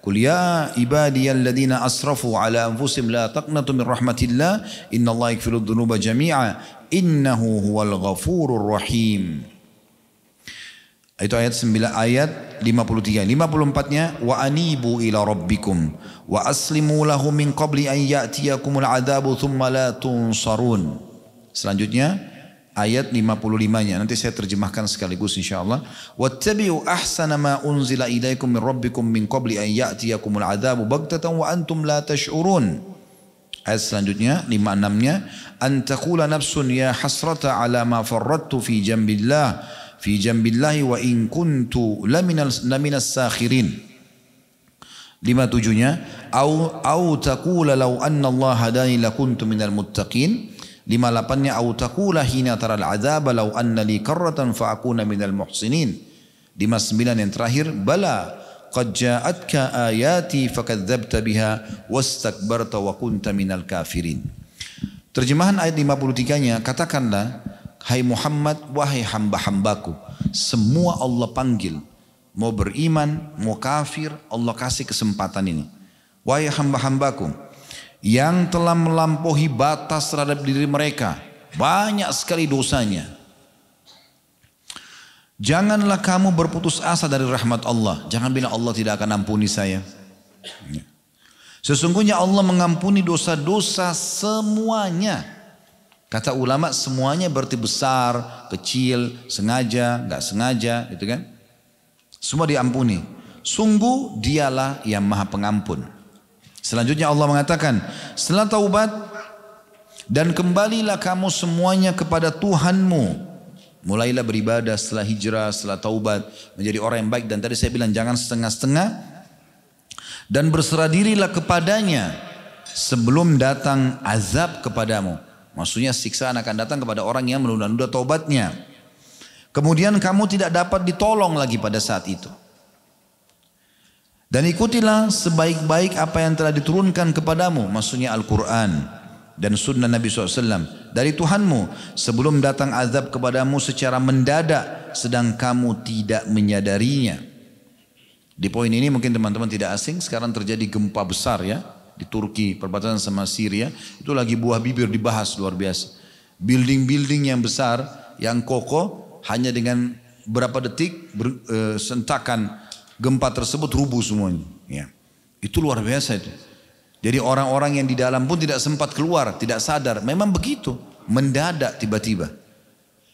Qul ya ibadiyalladzina asrafu ala anfusihim la taqnatu min rahmatillah innallaha yaghfiru dzunuba jami'a innahu huwal ghafurur rahim. Itu ayat 53. 54-nya wa anibu ila rabbikum wa aslimu lahu min qabli an ya'tiyakumul adzabu thumma la tunsarun. Selanjutnya ayat 55-nya nanti saya terjemahkan sekaligus insyaallah. Wattabi'u ahsana ma unzila ilaikum min rabbikum min qabli an ya'tiyakumul adzabu baghtatan wa antum la tash'urun. Ayat selanjutnya 56-nya an taqula nafsun ya hasrata ala ma farrattu fi jambillahi wa in kuntu laminas sakhirin. 57-nya au taqula law anna Allah hadani lakuntu minal muttaqin. 58-nya au taqula hina taral adzaba law anna li karratan fa akuna minal muhsinin. 59 yang terakhir bala qad ja'atka ayati fakadzdzabta biha wastakbarta wa kunta minal kafirin. Terjemahan ayat 53-nya, katakanlah hai Muhammad, wahai hamba-hambaku, semua Allah panggil, mau beriman, mau kafir, Allah kasih kesempatan ini. Wahai hamba-hambaku, yang telah melampaui batas terhadap diri mereka, banyak sekali dosanya. Janganlah kamu berputus asa dari rahmat Allah. Jangan bilang Allah tidak akan ampuni saya. Sesungguhnya Allah mengampuni dosa-dosa semuanya. Kata ulama semuanya berarti besar, kecil, sengaja, nggak sengaja, gitu kan? Semua diampuni. Sungguh dialah yang maha pengampun. Selanjutnya Allah mengatakan, setelah taubat dan kembalilah kamu semuanya kepada Tuhanmu. Mulailah beribadah setelah hijrah, setelah taubat, menjadi orang yang baik. Dan tadi saya bilang jangan setengah-setengah. Dan berserah dirilah kepadanya sebelum datang azab kepadamu. Maksudnya siksaan akan datang kepada orang yang menunda-nunda taubatnya. Kemudian kamu tidak dapat ditolong lagi pada saat itu. Dan ikutilah sebaik-baik apa yang telah diturunkan kepadamu. Maksudnya Al-Quran dan sunnah Nabi SAW. Dari Tuhanmu sebelum datang azab kepadamu secara mendadak. Sedang kamu tidak menyadarinya. Di poin ini mungkin teman-teman tidak asing. Sekarang terjadi gempa besar ya. Di Turki, perbatasan sama Syria, itu lagi buah bibir dibahas luar biasa. Building-building yang besar, yang kokoh, hanya dengan berapa detik sentakan gempa tersebut rubuh semuanya. Ya. Itu luar biasa itu. Jadi orang-orang yang di dalam pun tidak sempat keluar, tidak sadar. Memang begitu, mendadak tiba-tiba.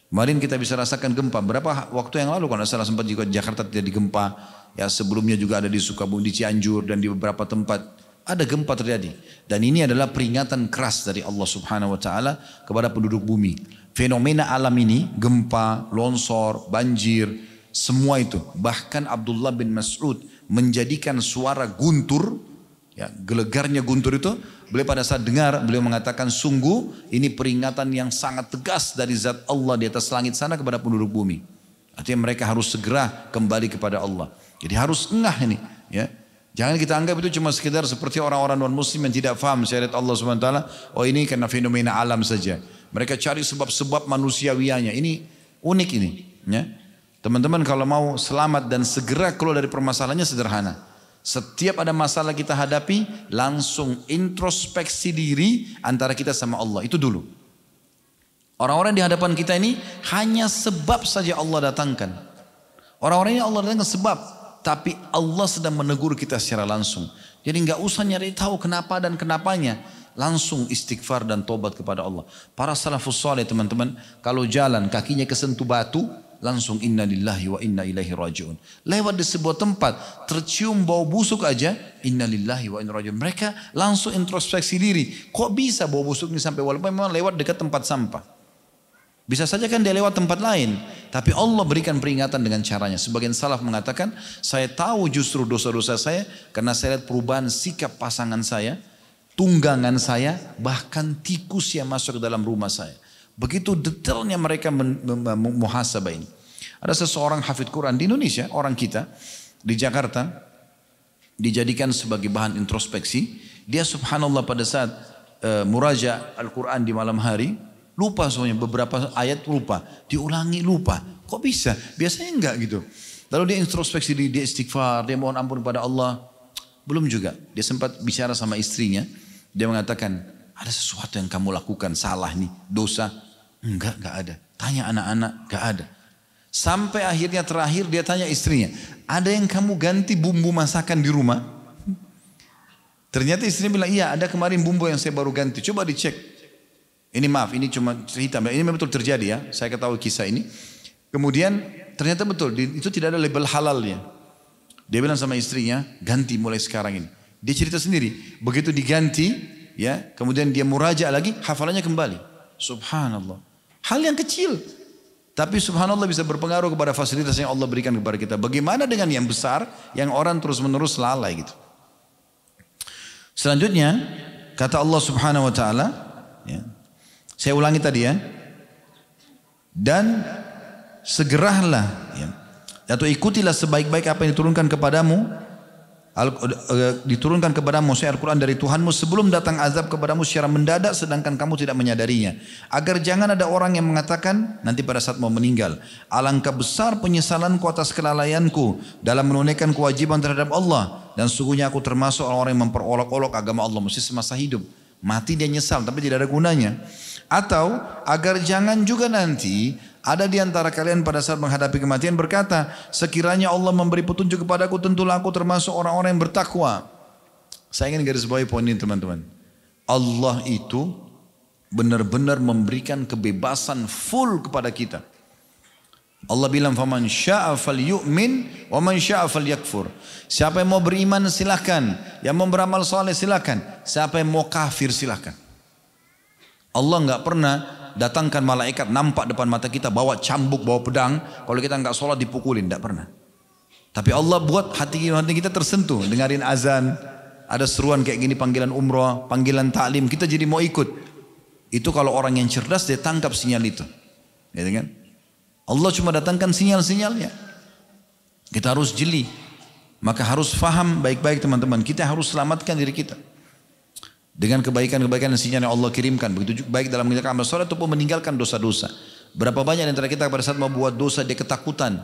Kemarin kita bisa rasakan gempa. Berapa waktu yang lalu kalau salah sempat juga Jakarta terjadi gempa. Ya sebelumnya juga ada di Sukabumi, di Cianjur dan di beberapa tempat. Ada gempa terjadi. Dan ini adalah peringatan keras dari Allah Subhanahu wa taala kepada penduduk bumi. Fenomena alam ini, gempa, longsor, banjir, semua itu. Bahkan Abdullah bin Mas'ud menjadikan suara guntur, ya, gelegarnya guntur itu, beliau pada saat dengar, beliau mengatakan sungguh ini peringatan yang sangat tegas dari zat Allah di atas langit sana kepada penduduk bumi. Artinya mereka harus segera kembali kepada Allah. Jadi harus engah ini, ya. Jangan kita anggap itu cuma sekedar seperti orang-orang non-muslim yang tidak faham syariat Allah SWT. Oh ini karena fenomena alam saja. Mereka cari sebab-sebab manusiawianya. Ini unik ini. Ya. Teman-teman kalau mau selamat dan segera keluar dari permasalahannya sederhana. Setiap ada masalah kita hadapi, langsung introspeksi diri antara kita sama Allah. Itu dulu. Orang-orang di hadapan kita ini hanya sebab saja Allah datangkan. Orang-orang ini Allah datangkan sebab. Tapi Allah sedang menegur kita secara langsung. Jadi nggak usah nyari tahu kenapa dan kenapanya. Langsung istighfar dan tobat kepada Allah. Para salafus saleh teman-teman, kalau jalan kakinya kesentuh batu, langsung inna lillahi wa inna ilaihi raji'un. Lewat di sebuah tempat, tercium bau busuk aja, inna lillahi wa inna raji'un. Mereka langsung introspeksi diri. Kok bisa bau busuk ini sampai walaupun memang lewat dekat tempat sampah. Bisa saja kan dia lewat tempat lain. Tapi Allah berikan peringatan dengan caranya. Sebagian salaf mengatakan, saya tahu justru dosa-dosa saya karena saya lihat perubahan sikap pasangan saya, tunggangan saya, bahkan tikus yang masuk ke dalam rumah saya. Begitu detailnya mereka muhasabah ini. Ada seseorang hafidz Quran di Indonesia, orang kita, di Jakarta, dijadikan sebagai bahan introspeksi. Dia subhanallah pada saat muraja Al-Quran di malam hari, lupa semuanya, beberapa ayat lupa, diulangi lupa. Kok bisa? Biasanya enggak gitu. Lalu dia introspeksi diri, dia istighfar, dia mohon ampun kepada Allah. Belum juga. Dia sempat bicara sama istrinya. Dia mengatakan, ada sesuatu yang kamu lakukan salah nih, dosa. Enggak ada. Tanya anak-anak, enggak ada. Sampai akhirnya terakhir dia tanya istrinya, ada yang kamu ganti bumbu masakan di rumah? Ternyata istrinya bilang, iya ada kemarin bumbu yang saya baru ganti. Coba dicek. Ini maaf, ini cuma cerita. Ini memang betul terjadi ya. Saya ketahui kisah ini. Kemudian ternyata betul, itu tidak ada label halalnya. Dia bilang sama istrinya, ganti mulai sekarang ini. Dia cerita sendiri. Begitu diganti, ya, kemudian dia muraja lagi, hafalannya kembali. Subhanallah. Hal yang kecil. Tapi subhanallah bisa berpengaruh kepada fasilitas yang Allah berikan kepada kita. Bagaimana dengan yang besar, yang orang terus menerus lalai gitu. Selanjutnya, kata Allah subhanahu wa ta'ala, ya, saya ulangi tadi ya. Dan segeralah, ya, atau ikutilah sebaik-baik apa yang diturunkan kepadamu, saya Al-Quran dari Tuhanmu sebelum datang azab kepadamu secara mendadak sedangkan kamu tidak menyadarinya. Agar jangan ada orang yang mengatakan nanti pada saat mau meninggal, alangkah besar penyesalanku atas kelalaianku dalam menunaikan kewajiban terhadap Allah, dan sungguhnya aku termasuk orang-orang yang memperolok-olok agama Allah. Mesti semasa hidup mati dia nyesal tapi tidak ada gunanya. Atau agar jangan juga nanti ada di antara kalian pada saat menghadapi kematian berkata, sekiranya Allah memberi petunjuk kepadaku, tentulah aku termasuk orang-orang yang bertakwa. Saya ingin garis bawahi poin ini teman-teman. Allah itu benar-benar memberikan kebebasan full kepada kita. Allah bilang, faman syaa falyu'min wa man syaa falyakfur. Siapa yang mau beriman silakan, yang mau beramal saleh silakan, siapa yang mau kafir silakan. Allah enggak pernah datangkan malaikat nampak depan mata kita bawa cambuk, bawa pedang, kalau kita enggak sholat dipukulin, enggak pernah. Tapi Allah buat hati kita tersentuh, dengarin azan, ada seruan kayak gini, panggilan umrah, panggilan taklim, kita jadi mau ikut. Itu kalau orang yang cerdas dia tangkap sinyal itu, gitu kan? Allah cuma datangkan sinyal-sinyalnya. Kita harus jeli, maka harus faham baik-baik teman-teman. Kita harus selamatkan diri kita dengan kebaikan-kebaikan dan sinyal yang Allah kirimkan. Begitu juga baik dalam mengerjakan amal soleh ataupun meninggalkan dosa-dosa. Berapa banyak di antara kita pada saat mau buat dosa dia ketakutan,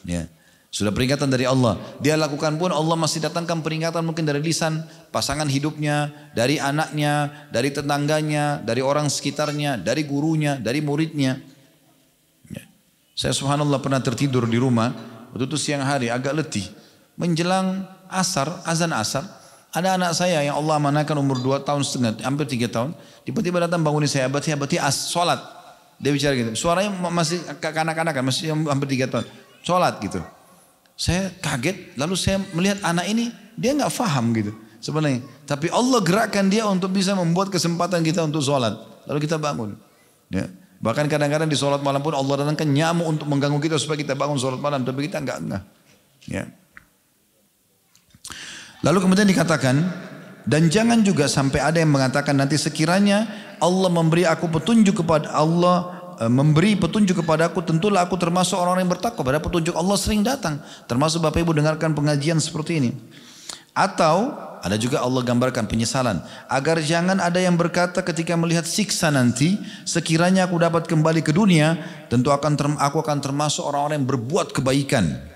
ya. Sudah peringatan dari Allah, dia lakukan pun Allah masih datangkan peringatan mungkin dari lisan pasangan hidupnya, dari anaknya, dari tetangganya, dari orang sekitarnya, dari gurunya, dari muridnya, ya. Saya subhanallah pernah tertidur di rumah, waktu itu siang hari agak letih, menjelang asar, azan asar, ada anak saya yang Allah amanahkan umur 2 tahun setengah, hampir 3 tahun, tiba-tiba datang bangunin saya, abati sholat. Dia bicara gitu, suaranya masih kanak-kanak, masih hampir 3 tahun, sholat gitu. Saya kaget, lalu saya melihat anak ini, dia nggak faham gitu sebenarnya. Tapi Allah gerakkan dia untuk bisa membuat kesempatan kita untuk sholat. Lalu kita bangun. Ya. Bahkan kadang-kadang di sholat malam pun Allah datangkan nyamuk untuk mengganggu kita supaya kita bangun sholat malam. Tapi kita enggak. Ya. Lalu kemudian dikatakan, dan jangan juga sampai ada yang mengatakan nanti sekiranya Allah memberi aku petunjuk kepada memberi petunjuk kepadaku, tentulah aku termasuk orang yang bertakwa. Pada petunjuk Allah sering datang, termasuk Bapak Ibu dengarkan pengajian seperti ini. Atau ada juga Allah gambarkan penyesalan, agar jangan ada yang berkata ketika melihat siksa nanti, sekiranya aku dapat kembali ke dunia, tentu aku akan termasuk orang-orang yang berbuat kebaikan.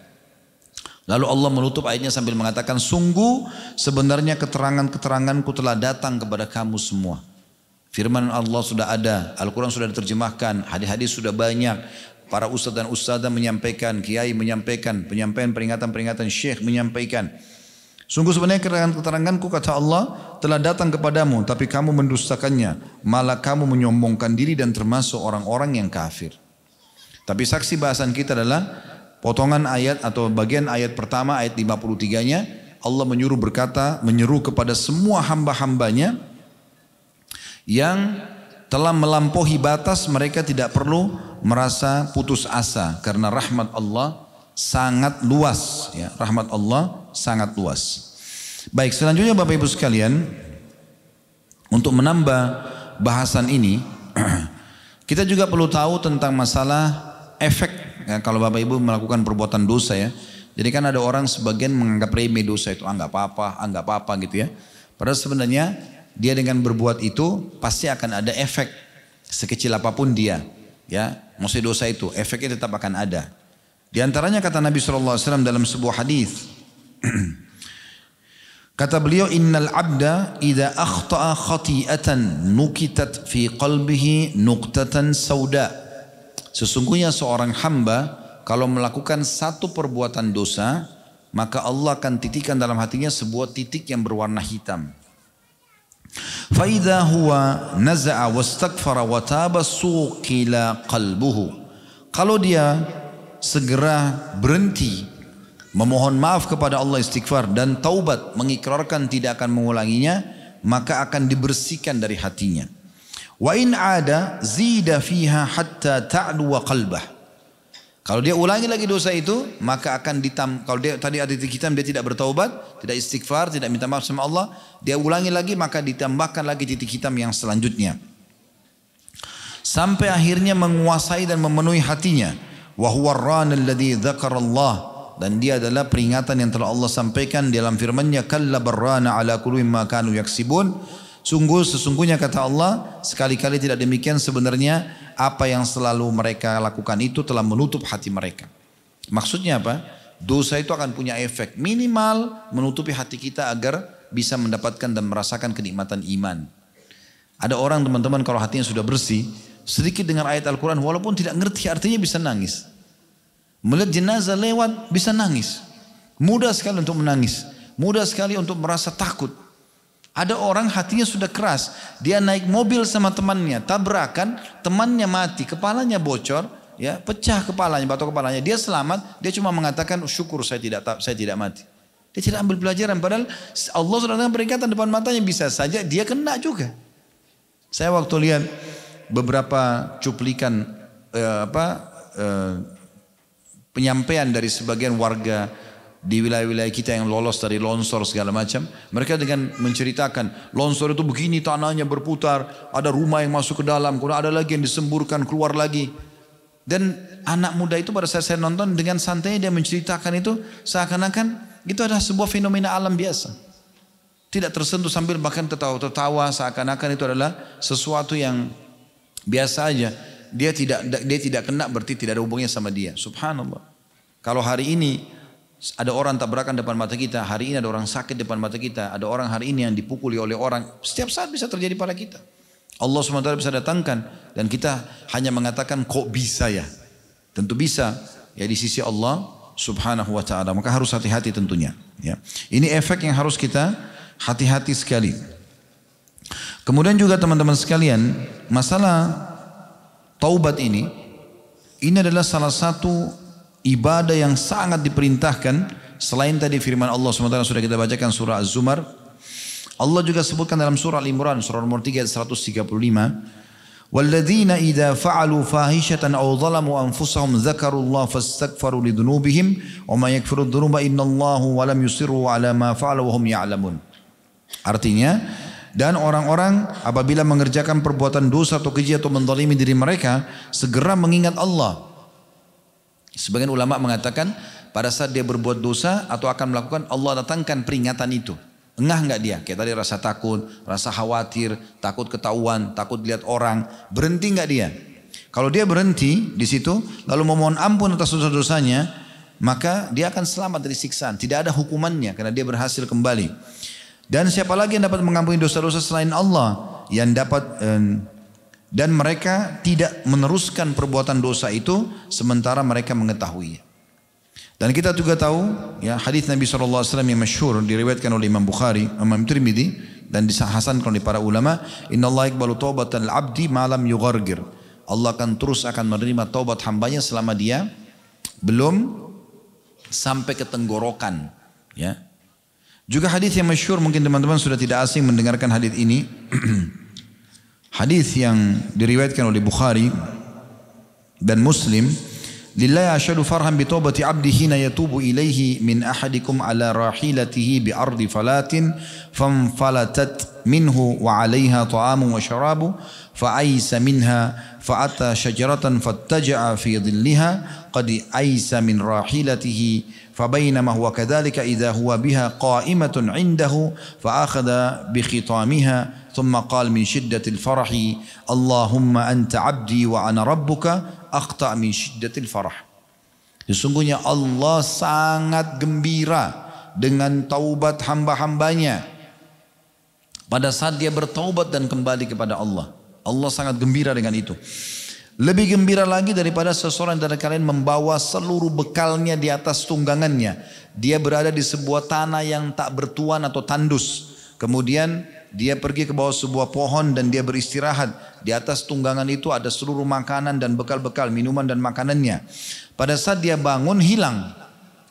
Lalu Allah menutup ayatnya sambil mengatakan, sungguh sebenarnya keterangan-keteranganku telah datang kepada kamu semua. Firman Allah sudah ada, Al-Quran sudah diterjemahkan, hadis-hadis sudah banyak, para ustadz dan ustadzah menyampaikan, kiai menyampaikan, penyampaian peringatan-peringatan syekh menyampaikan. Sungguh sebenarnya keterangan-keteranganku kata Allah telah datang kepadamu, tapi kamu mendustakannya, malah kamu menyombongkan diri dan termasuk orang-orang yang kafir. Tapi saksi bahasan kita adalah potongan ayat atau bagian ayat pertama, ayat 53-nya, Allah menyeru kepada semua hamba-hambanya yang telah melampaui batas, mereka tidak perlu merasa putus asa karena rahmat Allah sangat luas, ya. Rahmat Allah sangat luas. Baik, selanjutnya Bapak Ibu sekalian, untuk menambah bahasan ini kita juga perlu tahu tentang masalah efek, ya, kalau Bapak Ibu melakukan perbuatan dosa, ya. Jadi kan ada orang sebagian menganggap remeh dosa itu, nggak apa-apa gitu ya. Padahal sebenarnya dia dengan berbuat itu pasti akan ada efek sekecil apapun dia, ya. Maksudnya dosa itu efeknya tetap akan ada. Di antaranya kata Nabi SAW dalam sebuah hadis, Kata beliau, innal abda idza akhta'a khati'atan nukitat fi qalbihi nuqtatan sauda. Sesungguhnya seorang hamba kalau melakukan satu perbuatan dosa, maka Allah akan titikkan dalam hatinya sebuah titik yang berwarna hitam. Fa idza huwa naza'a wastaghfara wa taba suqila qalbuhu. Kalau dia segera berhenti memohon maaf kepada Allah, istighfar dan taubat, mengikrarkan tidak akan mengulanginya, maka akan dibersihkan dari hatinya. Wa in ada zida fiha hatta ta'lu qalbah. Kalau dia ulangi lagi dosa itu, maka akan kalau dia tadi ada titik hitam, dia tidak bertaubat, tidak istighfar, tidak minta maaf sama Allah, dia ulangi lagi, maka ditambahkan lagi titik hitam yang selanjutnya. Sampai akhirnya menguasai dan memenuhi hatinya. Wa huwa ar-ran alladhi dzakara Allah. Dan dia adalah peringatan yang telah Allah sampaikan dalam firman-Nya, kalla barrana ala qulubihim ma kanu yaksibun. Sesungguhnya kata Allah, sekali-kali tidak demikian, sebenarnya apa yang selalu mereka lakukan itu telah menutup hati mereka. Maksudnya apa? Dosa itu akan punya efek minimal menutupi hati kita agar bisa mendapatkan dan merasakan kenikmatan iman. Ada orang teman-teman kalau hatinya sudah bersih, sedikit dengar ayat Al-Quran walaupun tidak ngerti artinya bisa nangis. Melihat jenazah lewat bisa nangis. Mudah sekali untuk menangis. Mudah sekali untuk merasa takut. Ada orang hatinya sudah keras. Dia naik mobil sama temannya, tabrakan, temannya mati, kepalanya bocor, ya, pecah kepalanya, batok kepalanya. Dia selamat, dia cuma mengatakan syukur saya tidak mati. Dia tidak ambil pelajaran, padahal Allah sudah dengan peringatan depan matanya, bisa saja dia kena juga. Saya waktu lihat beberapa cuplikan penyampaian dari sebagian warga di wilayah-wilayah kita yang lolos dari longsor segala macam. Mereka dengan menceritakan longsor itu begini, tanahnya berputar, ada rumah yang masuk ke dalam, kemudian ada lagi yang disemburkan keluar lagi. Dan anak muda itu pada saat saya nonton dengan santai dia menceritakan itu seakan-akan itu adalah sebuah fenomena alam biasa. Tidak tersentuh sambil bahkan tertawa seakan-akan itu adalah sesuatu yang biasa aja. Dia tidak kena berarti tidak ada hubungannya sama dia. Subhanallah. Kalau hari ini ada orang tabrakan depan mata kita, hari ini ada orang sakit depan mata kita, ada orang hari ini yang dipukuli oleh orang, setiap saat bisa terjadi pada kita. Allah SWT bisa datangkan dan kita hanya mengatakan kok bisa ya? Tentu bisa ya di sisi Allah Subhanahu wa taala. Maka harus hati-hati tentunya, ya. Ini efek yang harus kita hati-hati sekali. Kemudian juga teman-teman sekalian, masalah taubat ini adalah salah satu ibadah yang sangat diperintahkan. Selain tadi firman Allah SWT sudah kita bacakan surah Az-Zumar, Allah juga sebutkan dalam surah Al-Imran surah nomor 3 ayat 135, walladzina idza fa'alu fahishatan aw zalamu anfusahum dzakarullaha fastaghfaru lidzunubihim wa may yaghfiru dzunuba innallaha wa lam yusirru ala ma fa'alu wa hum ya'lamun. Artinya, dan orang-orang apabila mengerjakan perbuatan dosa atau keji atau menzalimi diri mereka, segera mengingat Allah. Sebagian ulama mengatakan pada saat dia berbuat dosa atau akan melakukan, Allah datangkan peringatan itu. Engah enggak dia? Kayak tadi rasa takut, rasa khawatir, takut ketahuan, takut lihat orang. Berhenti enggak dia? Kalau dia berhenti di situ lalu memohon ampun atas dosa-dosanya, maka dia akan selamat dari siksaan. Tidak ada hukumannya karena dia berhasil kembali. Dan siapa lagi yang dapat mengampuni dosa-dosa selain Allah yang dapat dan mereka tidak meneruskan perbuatan dosa itu sementara mereka mengetahui. Dan kita juga tahu ya hadis Nabi SAW yang masyhur diriwayatkan oleh Imam Bukhari, Imam Tirmidzi dan dihasankan oleh para ulama, innallaha yaqbalu taubatal abdi ma lam yughargir. Allah akan menerima taubat hambanya selama dia belum sampai ke tenggorokan, ya. Juga hadis yang masyhur, mungkin teman-teman sudah tidak asing mendengarkan hadis ini. Hadis yang diriwayatkan oleh Bukhari dan Muslim, lillahi asyhadu farhan bi taubati 'abdi hina yatubu ilaihi min ahadikum ala rahilatihi bi ardi falatin famfalatat minhu wa 'alaiha ta'amun wa syarabu fa aisa minha fa ata syajaratan fattaja'a fi dhillaha qad aisa min rahilatihi فبينما هو كذلك إذا هو بها قائمة عنده فأخذ بخطامها ثم قال من شدة الفرح اللهم أنت عبدي وأنا ربك أخطأ من شدة الفرح. Sesungguhnya Allah sangat gembira dengan taubat hamba-hambanya. Pada saat dia bertaubat dan kembali kepada Allah, Allah sangat gembira dengan itu. Lebih gembira lagi daripada seseorang dari kalian membawa seluruh bekalnya di atas tunggangannya. Dia berada di sebuah tanah yang tak bertuan atau tandus. Kemudian dia pergi ke bawah sebuah pohon dan dia beristirahat. Di atas tunggangan itu ada seluruh makanan dan bekal-bekal, minuman dan makanannya. Pada saat dia bangun hilang.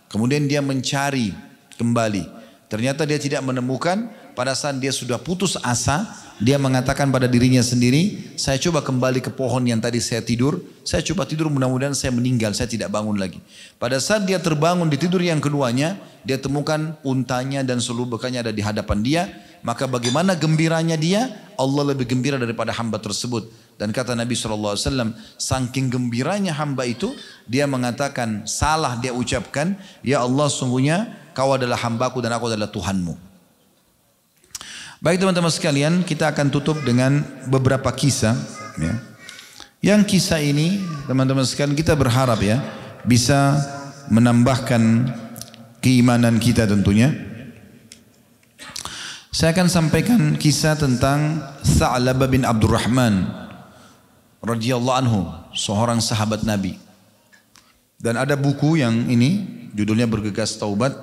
Kemudian dia mencari kembali. Ternyata dia tidak menemukan. Pada saat dia sudah putus asa, dia mengatakan pada dirinya sendiri, saya coba kembali ke pohon yang tadi saya tidur. Saya coba tidur, mudah-mudahan saya meninggal, saya tidak bangun lagi. Pada saat dia terbangun di tidur yang keduanya, dia temukan untanya dan seluruh bekalnya ada di hadapan dia. Maka bagaimana gembiranya dia? Allah lebih gembira daripada hamba tersebut. Dan kata Nabi SAW, saking gembiranya hamba itu, dia mengatakan, salah dia ucapkan, ya Allah sungguhnya kau adalah hambaku dan aku adalah Tuhanmu. Baik teman-teman sekalian, kita akan tutup dengan beberapa kisah. Ya. Yang kisah ini teman-teman sekalian kita berharap ya bisa menambahkan keimanan kita tentunya. Saya akan sampaikan kisah tentang Tha'labah bin Abdurrahman radhiyallahu anhu, seorang sahabat Nabi. Dan ada buku yang ini judulnya Bergegas Taubat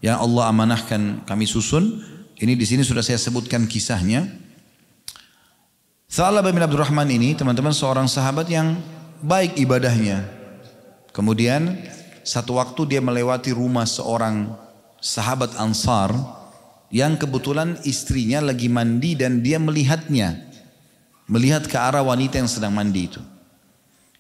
yang Allah amanahkan kami susun. Ini di sini sudah saya sebutkan kisahnya. Tha'labah bin Abdurrahman ini teman-teman seorang sahabat yang baik ibadahnya. Kemudian satu waktu dia melewati rumah seorang sahabat Ansar yang kebetulan istrinya lagi mandi dan dia melihatnya. Melihat ke arah wanita yang sedang mandi itu.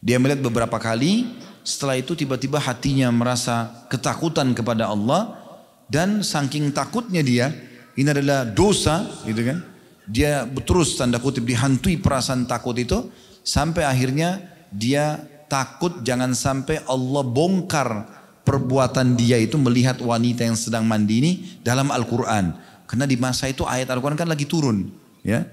Dia melihat beberapa kali, setelah itu tiba-tiba hatinya merasa ketakutan kepada Allah. Dan saking takutnya dia, ini adalah dosa, gitu kan? Dia terus tanda kutip dihantui perasaan takut itu sampai akhirnya dia takut jangan sampai Allah bongkar perbuatan dia itu melihat wanita yang sedang mandi ini dalam Al-Quran. Karena di masa itu ayat Al-Quran kan lagi turun, ya.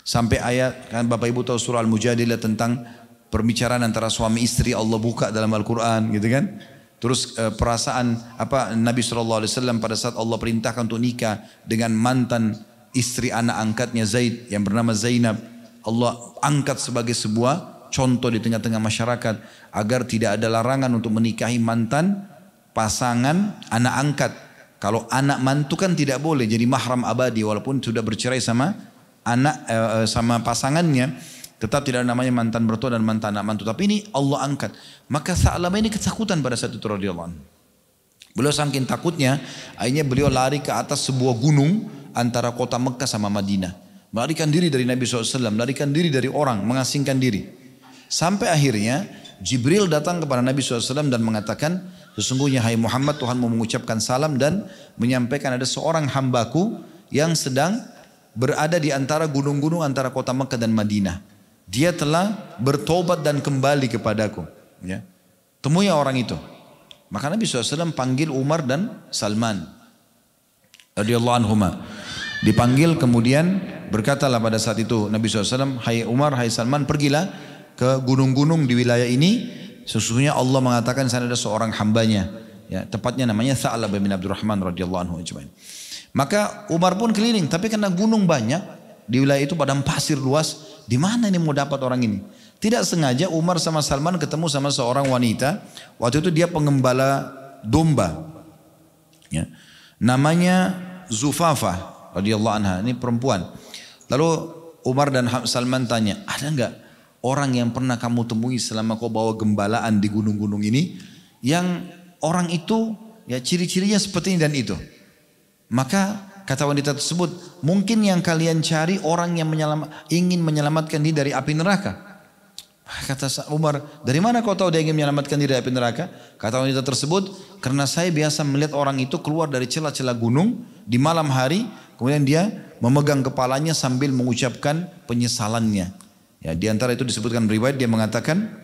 Sampai ayat kan Bapak Ibu tahu surah Al-Mujadilah tentang perbicaraan antara suami istri Allah buka dalam Al-Quran, gitu kan? Terus perasaan apa Nabi SAW pada saat Allah perintahkan untuk nikah dengan mantan istri anak angkatnya Zaid yang bernama Zainab. Allah angkat sebagai sebuah contoh di tengah-tengah masyarakat agar tidak ada larangan untuk menikahi mantan pasangan anak angkat. Kalau anak mantu kan tidak boleh jadi mahram abadi walaupun sudah bercerai sama anak sama pasangannya. Tetap tidak ada namanya mantan mertua dan mantan anak mantu. Tapi ini Allah angkat. Maka Tha'labah ini ketakutan pada saat itu radhiyallahu anhu. Beliau saking takutnya, akhirnya beliau lari ke atas sebuah gunung antara kota Mekah sama Madinah. Melarikan diri dari Nabi SAW, melarikan diri dari orang, mengasingkan diri. Sampai akhirnya Jibril datang kepada Nabi SAW dan mengatakan, sesungguhnya hai Muhammad Tuhan mau mengucapkan salam dan menyampaikan ada seorang hambaku yang sedang berada di antara gunung-gunung antara kota Mekah dan Madinah. Dia telah bertobat dan kembali kepadaku. Ya. Temui orang itu. Maka Nabi SAW panggil Umar dan Salman. Radhiyallahu anhuma. Dipanggil kemudian berkatalah pada saat itu Nabi SAW, hai Umar, hai Salman, pergilah ke gunung-gunung di wilayah ini. Sesungguhnya Allah mengatakan sana ada seorang hambanya. Ya, tepatnya namanya Tha'labah bin Abdurrahman radhiyallahu anhu ajmain. Maka Umar pun keliling, tapi karena gunung banyak di wilayah itu padang pasir luas. Di mana ini mau dapat orang ini? Tidak sengaja Umar sama Salman ketemu sama seorang wanita. Waktu itu dia pengembala domba. Ya. Namanya Zufafah radhiyallahu anha. Ini perempuan. Lalu Umar dan Salman tanya, ada enggak orang yang pernah kamu temui selama kau bawa gembalaan di gunung-gunung ini? Yang orang itu ya ciri-cirinya seperti ini dan itu. Maka kata wanita tersebut, mungkin yang kalian cari orang yang ingin menyelamatkan diri dari api neraka. Kata Umar, dari mana kau tahu dia ingin menyelamatkan diri dari api neraka? Kata wanita tersebut, karena saya biasa melihat orang itu keluar dari celah-celah gunung di malam hari, kemudian dia memegang kepalanya sambil mengucapkan penyesalannya. Ya, di antara itu disebutkan riwayat dia mengatakan,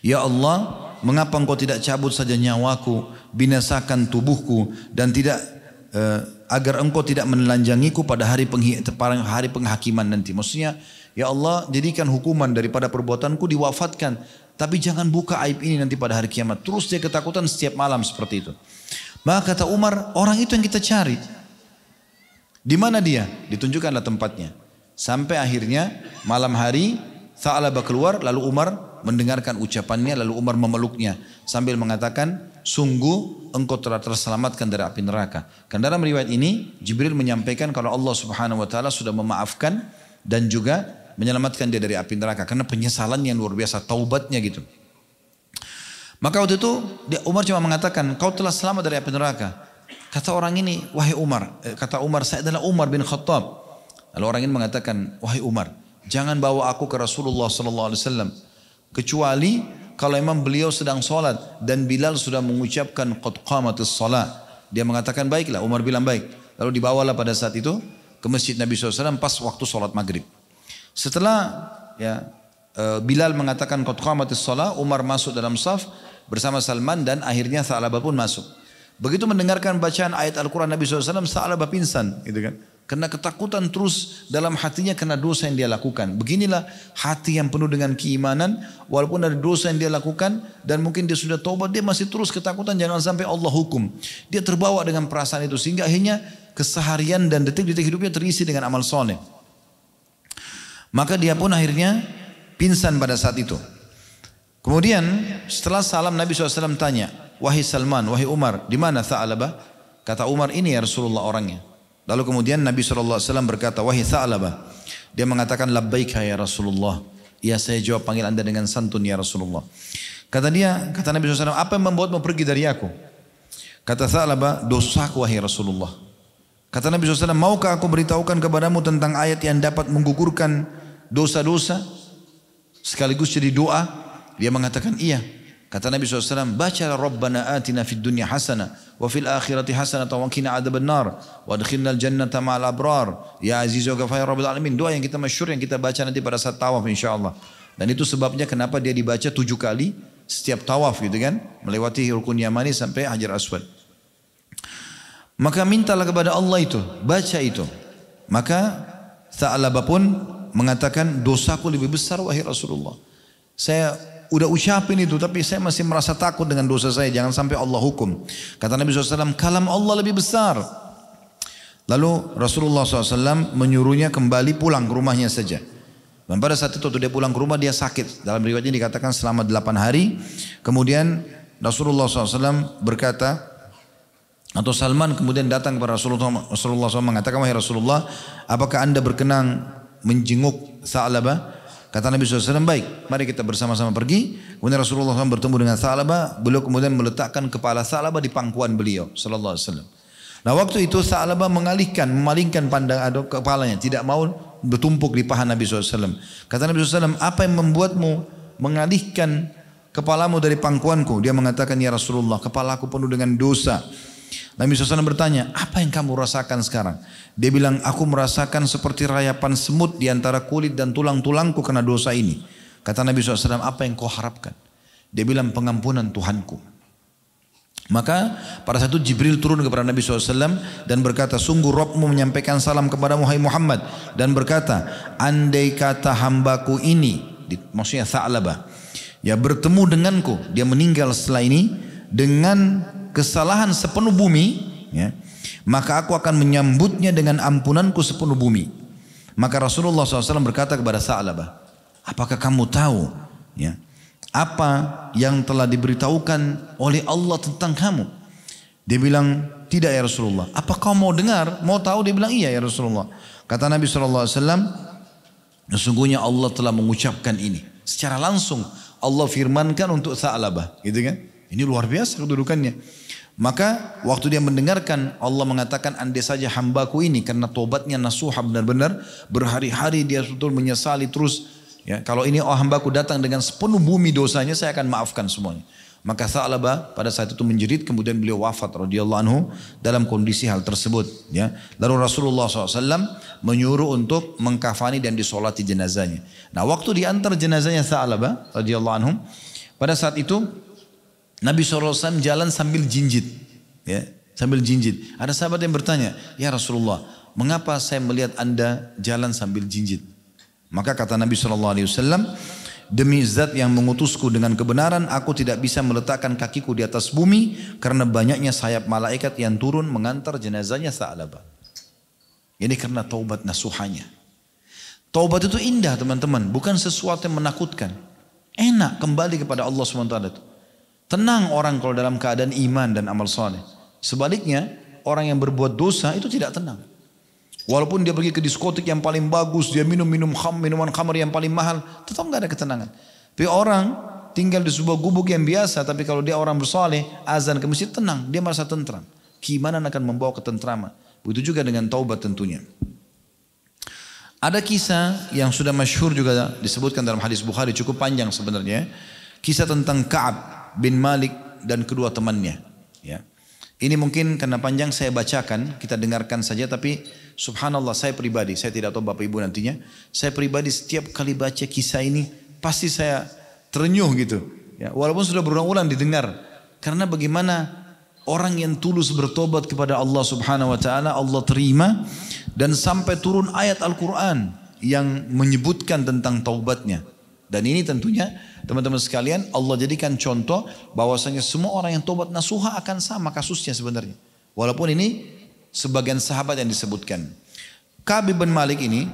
ya Allah, mengapa engkau tidak cabut saja nyawaku, binasakan tubuhku dan tidak agar engkau tidak menelanjangiku pada hari penghakiman nanti. Maksudnya, ya Allah jadikan hukuman daripada perbuatanku diwafatkan. Tapi jangan buka aib ini nanti pada hari kiamat. Terus dia ketakutan setiap malam seperti itu. Maka kata Umar, orang itu yang kita cari. Di mana dia? Ditunjukkanlah tempatnya. Sampai akhirnya malam hari Tha'labah keluar, lalu Umar mendengarkan ucapannya, lalu Umar memeluknya sambil mengatakan, sungguh engkau telah terselamatkan dari api neraka. Karena dalam riwayat ini Jibril menyampaikan kalau Allah Subhanahu wa taala sudah memaafkan dan juga menyelamatkan dia dari api neraka karena penyesalannya yang luar biasa, taubatnya gitu. Maka waktu itu Umar cuma mengatakan, kau telah selamat dari api neraka. Kata orang ini, wahai Umar, kata Umar, saya adalah Umar bin Khattab. Lalu orang ini mengatakan, wahai Umar, jangan bawa aku ke Rasulullah sallallahu alaihi wasallam kecuali kalau memang beliau sedang sholat dan Bilal sudah mengucapkan qad qamatis shalah. Dia mengatakan baiklah, Umar bilang baik. Lalu dibawalah pada saat itu ke masjid Nabi SAW pas waktu sholat maghrib. Setelah Bilal mengatakan qad qamatis shalah, Umar masuk dalam saf bersama Salman dan akhirnya Tha'labah pun masuk. Begitu mendengarkan bacaan ayat Al-Quran Nabi SAW, Tha'labah pingsan, gitu kan? Karena ketakutan terus dalam hatinya karena dosa yang dia lakukan. Beginilah hati yang penuh dengan keimanan, walaupun ada dosa yang dia lakukan dan mungkin dia sudah taubat, dia masih terus ketakutan jangan sampai Allah hukum. Dia terbawa dengan perasaan itu sehingga akhirnya keseharian dan detik-detik hidupnya terisi dengan amal soleh. Maka dia pun akhirnya pingsan pada saat itu. Kemudian setelah salam Nabi SAW tanya, wahai Salman, wahai Umar, di mana Tha'labah? Kata Umar, ini ya Rasulullah orangnya. Lalu kemudian Nabi SAW berkata, wahai Tha'labah. Dia mengatakan, labbaika ya Rasulullah. Ya, saya jawab panggil anda dengan santun ya Rasulullah. Kata Nabi SAW, apa yang membuatmu pergi dari aku? Kata Tha'labah, dosaku wahai Rasulullah. Kata Nabi SAW, maukah aku beritahukan kepadamu tentang ayat yang dapat menggugurkan dosa-dosa sekaligus jadi doa? Dia mengatakan iya. Kata Nabi SAW, bacalah Rabbana atina fid dunya hasanah wa fil akhirati hasanah wa qina adzabannar wa adkhilnal jannata ma'al abrar ya azizu wa ghafur ya rabbil alamin. Doa yang kita masyhur yang kita baca nanti pada saat tawaf insyaallah. Dan itu sebabnya kenapa dia dibaca 7 kali setiap tawaf gitu kan, melewati rukun yamani sampai Hajar Aswad. Maka mintalah kepada Allah itu, baca itu. Maka Tha'labah pun mengatakan, dosaku lebih besar wahai Rasulullah. Saya udah ucapin itu tapi saya masih merasa takut dengan dosa saya, jangan sampai Allah hukum. Kata Nabi SAW, kalam Allah lebih besar. Lalu Rasulullah SAW menyuruhnya kembali pulang ke rumahnya saja. Dan pada saat itu waktu dia pulang ke rumah dia sakit. Dalam riwayat ini dikatakan selama 8 hari. Kemudian Rasulullah SAW berkata, atau Salman kemudian datang kepada Rasulullah SAW mengatakan, wahai Rasulullah, apakah anda berkenan menjenguk Tha'labah? Kata Nabi SAW, baik, mari kita bersama-sama pergi. Kemudian Rasulullah SAW bertemu dengan Tha'labah. Beliau kemudian meletakkan kepala Tha'labah di pangkuan beliau sallallahu alaihi wasallam. Nah waktu itu Tha'labah memalingkan pandangan kepalanya, tidak mau bertumpuk di paha Nabi SAW. Kata Nabi SAW, apa yang membuatmu mengalihkan kepalamu dari pangkuanku? Dia mengatakan, ya Rasulullah, kepalaku penuh dengan dosa. Nabi SAW bertanya, apa yang kamu rasakan sekarang? Dia bilang, aku merasakan seperti rayapan semut di antara kulit dan tulang-tulangku karena dosa ini. Kata Nabi SAW, apa yang kau harapkan? Dia bilang, pengampunan Tuhanku. Maka pada saat itu Jibril turun kepada Nabi SAW dan berkata, sungguh Rabbmu menyampaikan salam kepada Muhammad dan berkata, andai kata hambaku ini, maksudnya Tha'labah, ya bertemu denganku, dia meninggal setelah ini dengan kesalahan sepenuh bumi, ya, maka aku akan menyambutnya dengan ampunanku sepenuh bumi. Maka Rasulullah SAW berkata kepada Tha'labah, apakah kamu tahu ya, apa yang telah diberitahukan oleh Allah tentang kamu? Dia bilang, tidak ya Rasulullah. Apa kau mau dengar, mau tahu? Dia bilang, iya ya Rasulullah. Kata Nabi SAW, sesungguhnya Allah telah mengucapkan ini secara langsung. Allah firmankan untuk Tha'labah, gitu kan? Ini luar biasa kedudukannya. Maka waktu dia mendengarkan Allah mengatakan, andai saja hambaku ini karena tobatnya nasuha benar-benar berhari-hari dia betul menyesali terus, ya, kalau ini hambaku datang dengan sepenuh bumi dosanya, saya akan maafkan semuanya. Maka Tha'labah pada saat itu menjerit, kemudian beliau wafat radhiyallahu anhu dalam kondisi hal tersebut, ya. Lalu Rasulullah SAW menyuruh untuk mengkafani dan disolati jenazahnya. Nah waktu diantar jenazahnya Tha'labah radhiyallahu anhu, pada saat itu Nabi SAW jalan sambil jinjit, ya, sambil jinjit. Ada sahabat yang bertanya, ya Rasulullah, mengapa saya melihat anda jalan sambil jinjit? Maka kata Nabi SAW, demi zat yang mengutusku dengan kebenaran, aku tidak bisa meletakkan kakiku di atas bumi karena banyaknya sayap malaikat yang turun mengantar jenazahnya Sa'labah. Ini karena taubat nasuhanya. Taubat itu indah teman-teman, bukan sesuatu yang menakutkan. Enak kembali kepada Allah SWT. Tenang orang kalau dalam keadaan iman dan amal soleh. Sebaliknya, orang yang berbuat dosa itu tidak tenang. Walaupun dia pergi ke diskotik yang paling bagus, dia minuman khamr yang paling mahal, tetap nggak ada ketenangan. Tapi orang tinggal di sebuah gubuk yang biasa, tapi kalau dia orang bersoleh, azan ke masjid tenang, dia merasa tentram. Keimanan akan membawa ketentraman. Begitu juga dengan taubat tentunya. Ada kisah yang sudah masyhur juga disebutkan dalam hadis Bukhari, cukup panjang sebenarnya. Kisah tentang Ka'ab bin Malik dan kedua temannya. Ya. Ini mungkin karena panjang saya bacakan, kita dengarkan saja, tapi subhanallah saya pribadi, saya tidak tahu Bapak Ibu nantinya, saya pribadi setiap kali baca kisah ini pasti saya terenyuh gitu. Ya, walaupun sudah berulang-ulang didengar, karena bagaimana orang yang tulus bertobat kepada Allah Subhanahu wa taala, Allah terima, dan sampai turun ayat Al-Quran yang menyebutkan tentang taubatnya. Dan ini tentunya teman-teman sekalian, Allah jadikan contoh bahwasanya semua orang yang tobat nasuha akan sama kasusnya sebenarnya. Walaupun ini sebagian sahabat yang disebutkan. Ka'ab bin Malik ini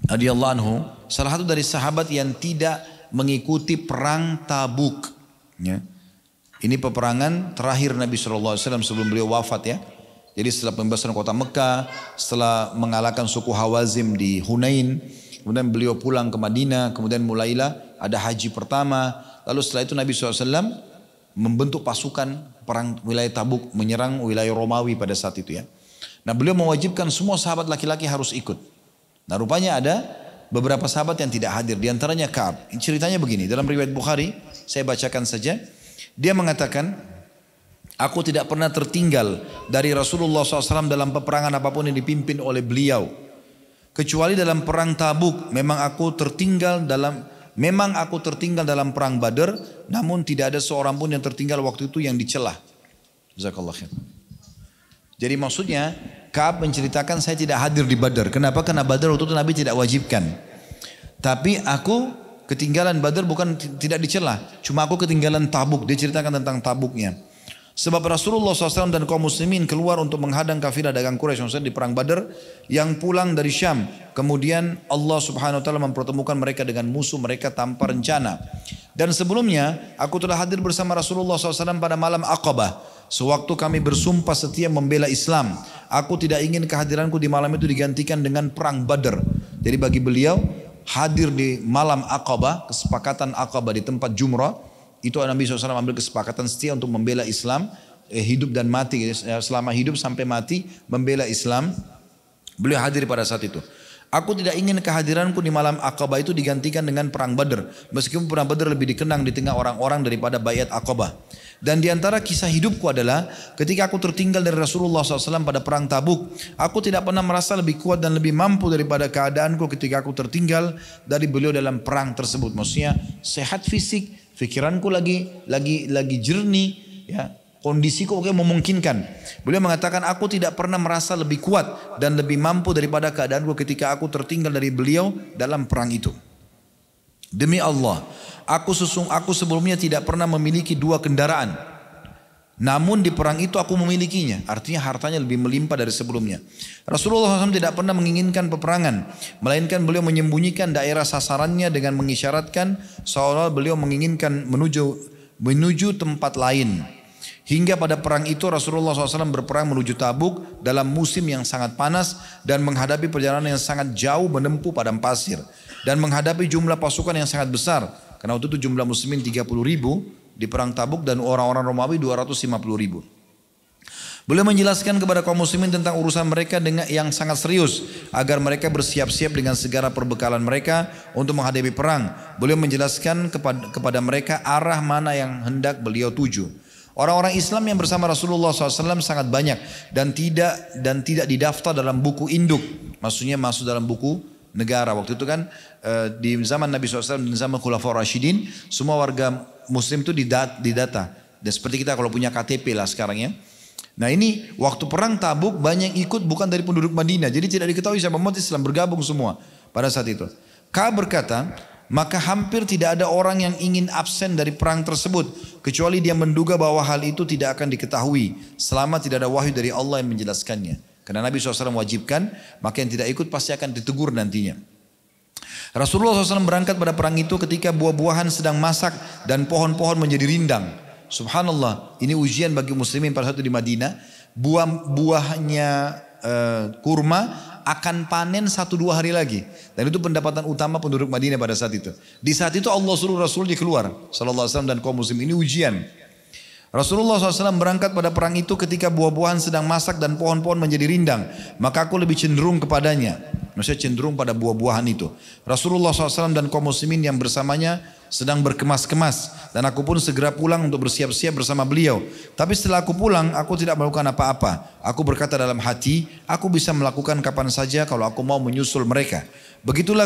radhiyallahu anhu salah satu dari sahabat yang tidak mengikuti perang Tabuk. Ya. Ini peperangan terakhir Nabi SAW sebelum beliau wafat ya. Jadi setelah pembebasan kota Mekah, setelah mengalahkan suku Hawazim di Hunain, kemudian beliau pulang ke Madinah, kemudian mulailah ada haji pertama. Lalu setelah itu Nabi SAW membentuk pasukan perang wilayah Tabuk, menyerang wilayah Romawi pada saat itu ya. Nah beliau mewajibkan semua sahabat laki-laki harus ikut. Nah rupanya ada beberapa sahabat yang tidak hadir, diantaranya Ka'ab. Ceritanya begini, dalam riwayat Bukhari, saya bacakan saja. Dia mengatakan, aku tidak pernah tertinggal dari Rasulullah SAW dalam peperangan apapun yang dipimpin oleh beliau. Kecuali dalam perang Tabuk, memang aku tertinggal dalam perang Badar, namun tidak ada seorang pun yang tertinggal waktu itu yang dicela. Jazakallah khair. Jadi maksudnya Ka'ab menceritakan saya tidak hadir di Badar. Kenapa? Karena Badar waktu itu Nabi tidak wajibkan. Tapi aku ketinggalan Badar bukan tidak dicela, cuma aku ketinggalan Tabuk. Dia ceritakan tentang Tabuknya. Sebab Rasulullah SAW dan kaum muslimin keluar untuk menghadang kafilah dagang Quraisy di perang Badar yang pulang dari Syam. Kemudian Allah Subhanahu wa taala mempertemukan mereka dengan musuh mereka tanpa rencana. Dan sebelumnya aku telah hadir bersama Rasulullah SAW pada malam Aqabah. Sewaktu kami bersumpah setia membela Islam. Aku tidak ingin kehadiranku di malam itu digantikan dengan perang Badar. Jadi bagi beliau hadir di malam Aqabah, kesepakatan Aqabah di tempat Jumrah. Itu Nabi SAW ambil kesepakatan setia untuk membela Islam, hidup dan mati, selama hidup sampai mati membela Islam. Beliau hadir pada saat itu. Aku tidak ingin kehadiranku di malam Aqabah itu digantikan dengan perang Badar. Meskipun perang Badar lebih dikenang di tengah orang-orang daripada Baiat Aqabah. Dan di antara kisah hidupku adalah ketika aku tertinggal dari Rasulullah SAW pada perang Tabuk, aku tidak pernah merasa lebih kuat dan lebih mampu daripada keadaanku ketika aku tertinggal dari beliau dalam perang tersebut. Maksudnya sehat fisik, pikiranku lagi jernih, ya, kondisiku memungkinkan. Beliau mengatakan aku tidak pernah merasa lebih kuat dan lebih mampu daripada keadaanku ketika aku tertinggal dari beliau dalam perang itu. Demi Allah, aku sebelumnya tidak pernah memiliki dua kendaraan. Namun di perang itu aku memilikinya. Artinya hartanya lebih melimpah dari sebelumnya. Rasulullah SAW tidak pernah menginginkan peperangan, melainkan beliau menyembunyikan daerah sasarannya dengan mengisyaratkan seolah beliau menginginkan menuju tempat lain. Hingga pada perang itu Rasulullah SAW berperang menuju Tabuk dalam musim yang sangat panas dan menghadapi perjalanan yang sangat jauh menempuh padang pasir. Dan menghadapi jumlah pasukan yang sangat besar. Karena waktu itu jumlah muslimin 30.000 di perang Tabuk dan orang-orang Romawi 250.000. Beliau menjelaskan kepada kaum muslimin tentang urusan mereka dengan yang sangat serius agar mereka bersiap-siap dengan segala perbekalan mereka untuk menghadapi perang. Beliau menjelaskan kepada mereka arah mana yang hendak beliau tuju. Orang-orang Islam yang bersama Rasulullah SAW sangat banyak dan tidak didaftar dalam buku induk. Maksudnya masuk dalam buku negara. Waktu itu kan di zaman Nabi SAW dan zaman Khulafaur Rasyidin semua warga Muslim itu didata. Dan seperti kita kalau punya KTP lah sekarang ya. Nah ini waktu perang Tabuk banyak ikut bukan dari penduduk Madinah. Jadi tidak diketahui siapa umat Islam bergabung semua pada saat itu. Ka'ab berkata, Maka hampir tidak ada orang yang ingin absen dari perang tersebut kecuali dia menduga bahwa hal itu tidak akan diketahui selama tidak ada wahyu dari Allah yang menjelaskannya. Karena Nabi SAW wajibkan, maka yang tidak ikut pasti akan ditegur nantinya. Rasulullah SAW berangkat pada perang itu ketika buah-buahan sedang masak dan pohon-pohon menjadi rindang. Subhanallah, ini ujian bagi muslimin pada saat itu di Madinah. Buah-buahnya kurma akan panen 1-2 hari lagi. Dan itu pendapatan utama penduduk Madinah pada saat itu. Di saat itu Allah suruh Rasulnya keluar sallallahu alaihi wasallam dan kaum muslim. Ini ujian. Rasulullah SAW berangkat pada perang itu ketika buah-buahan sedang masak dan pohon-pohon menjadi rindang. Maka aku lebih cenderung kepadanya. Maksudnya cenderung pada buah-buahan itu. Rasulullah SAW dan kaum muslimin yang bersamanya sedang berkemas-kemas. Dan aku pun segera pulang untuk bersiap-siap bersama beliau. Tapi setelah aku pulang, aku tidak melakukan apa-apa. Aku berkata dalam hati, aku bisa melakukan kapan saja kalau aku mau menyusul mereka. Begitulah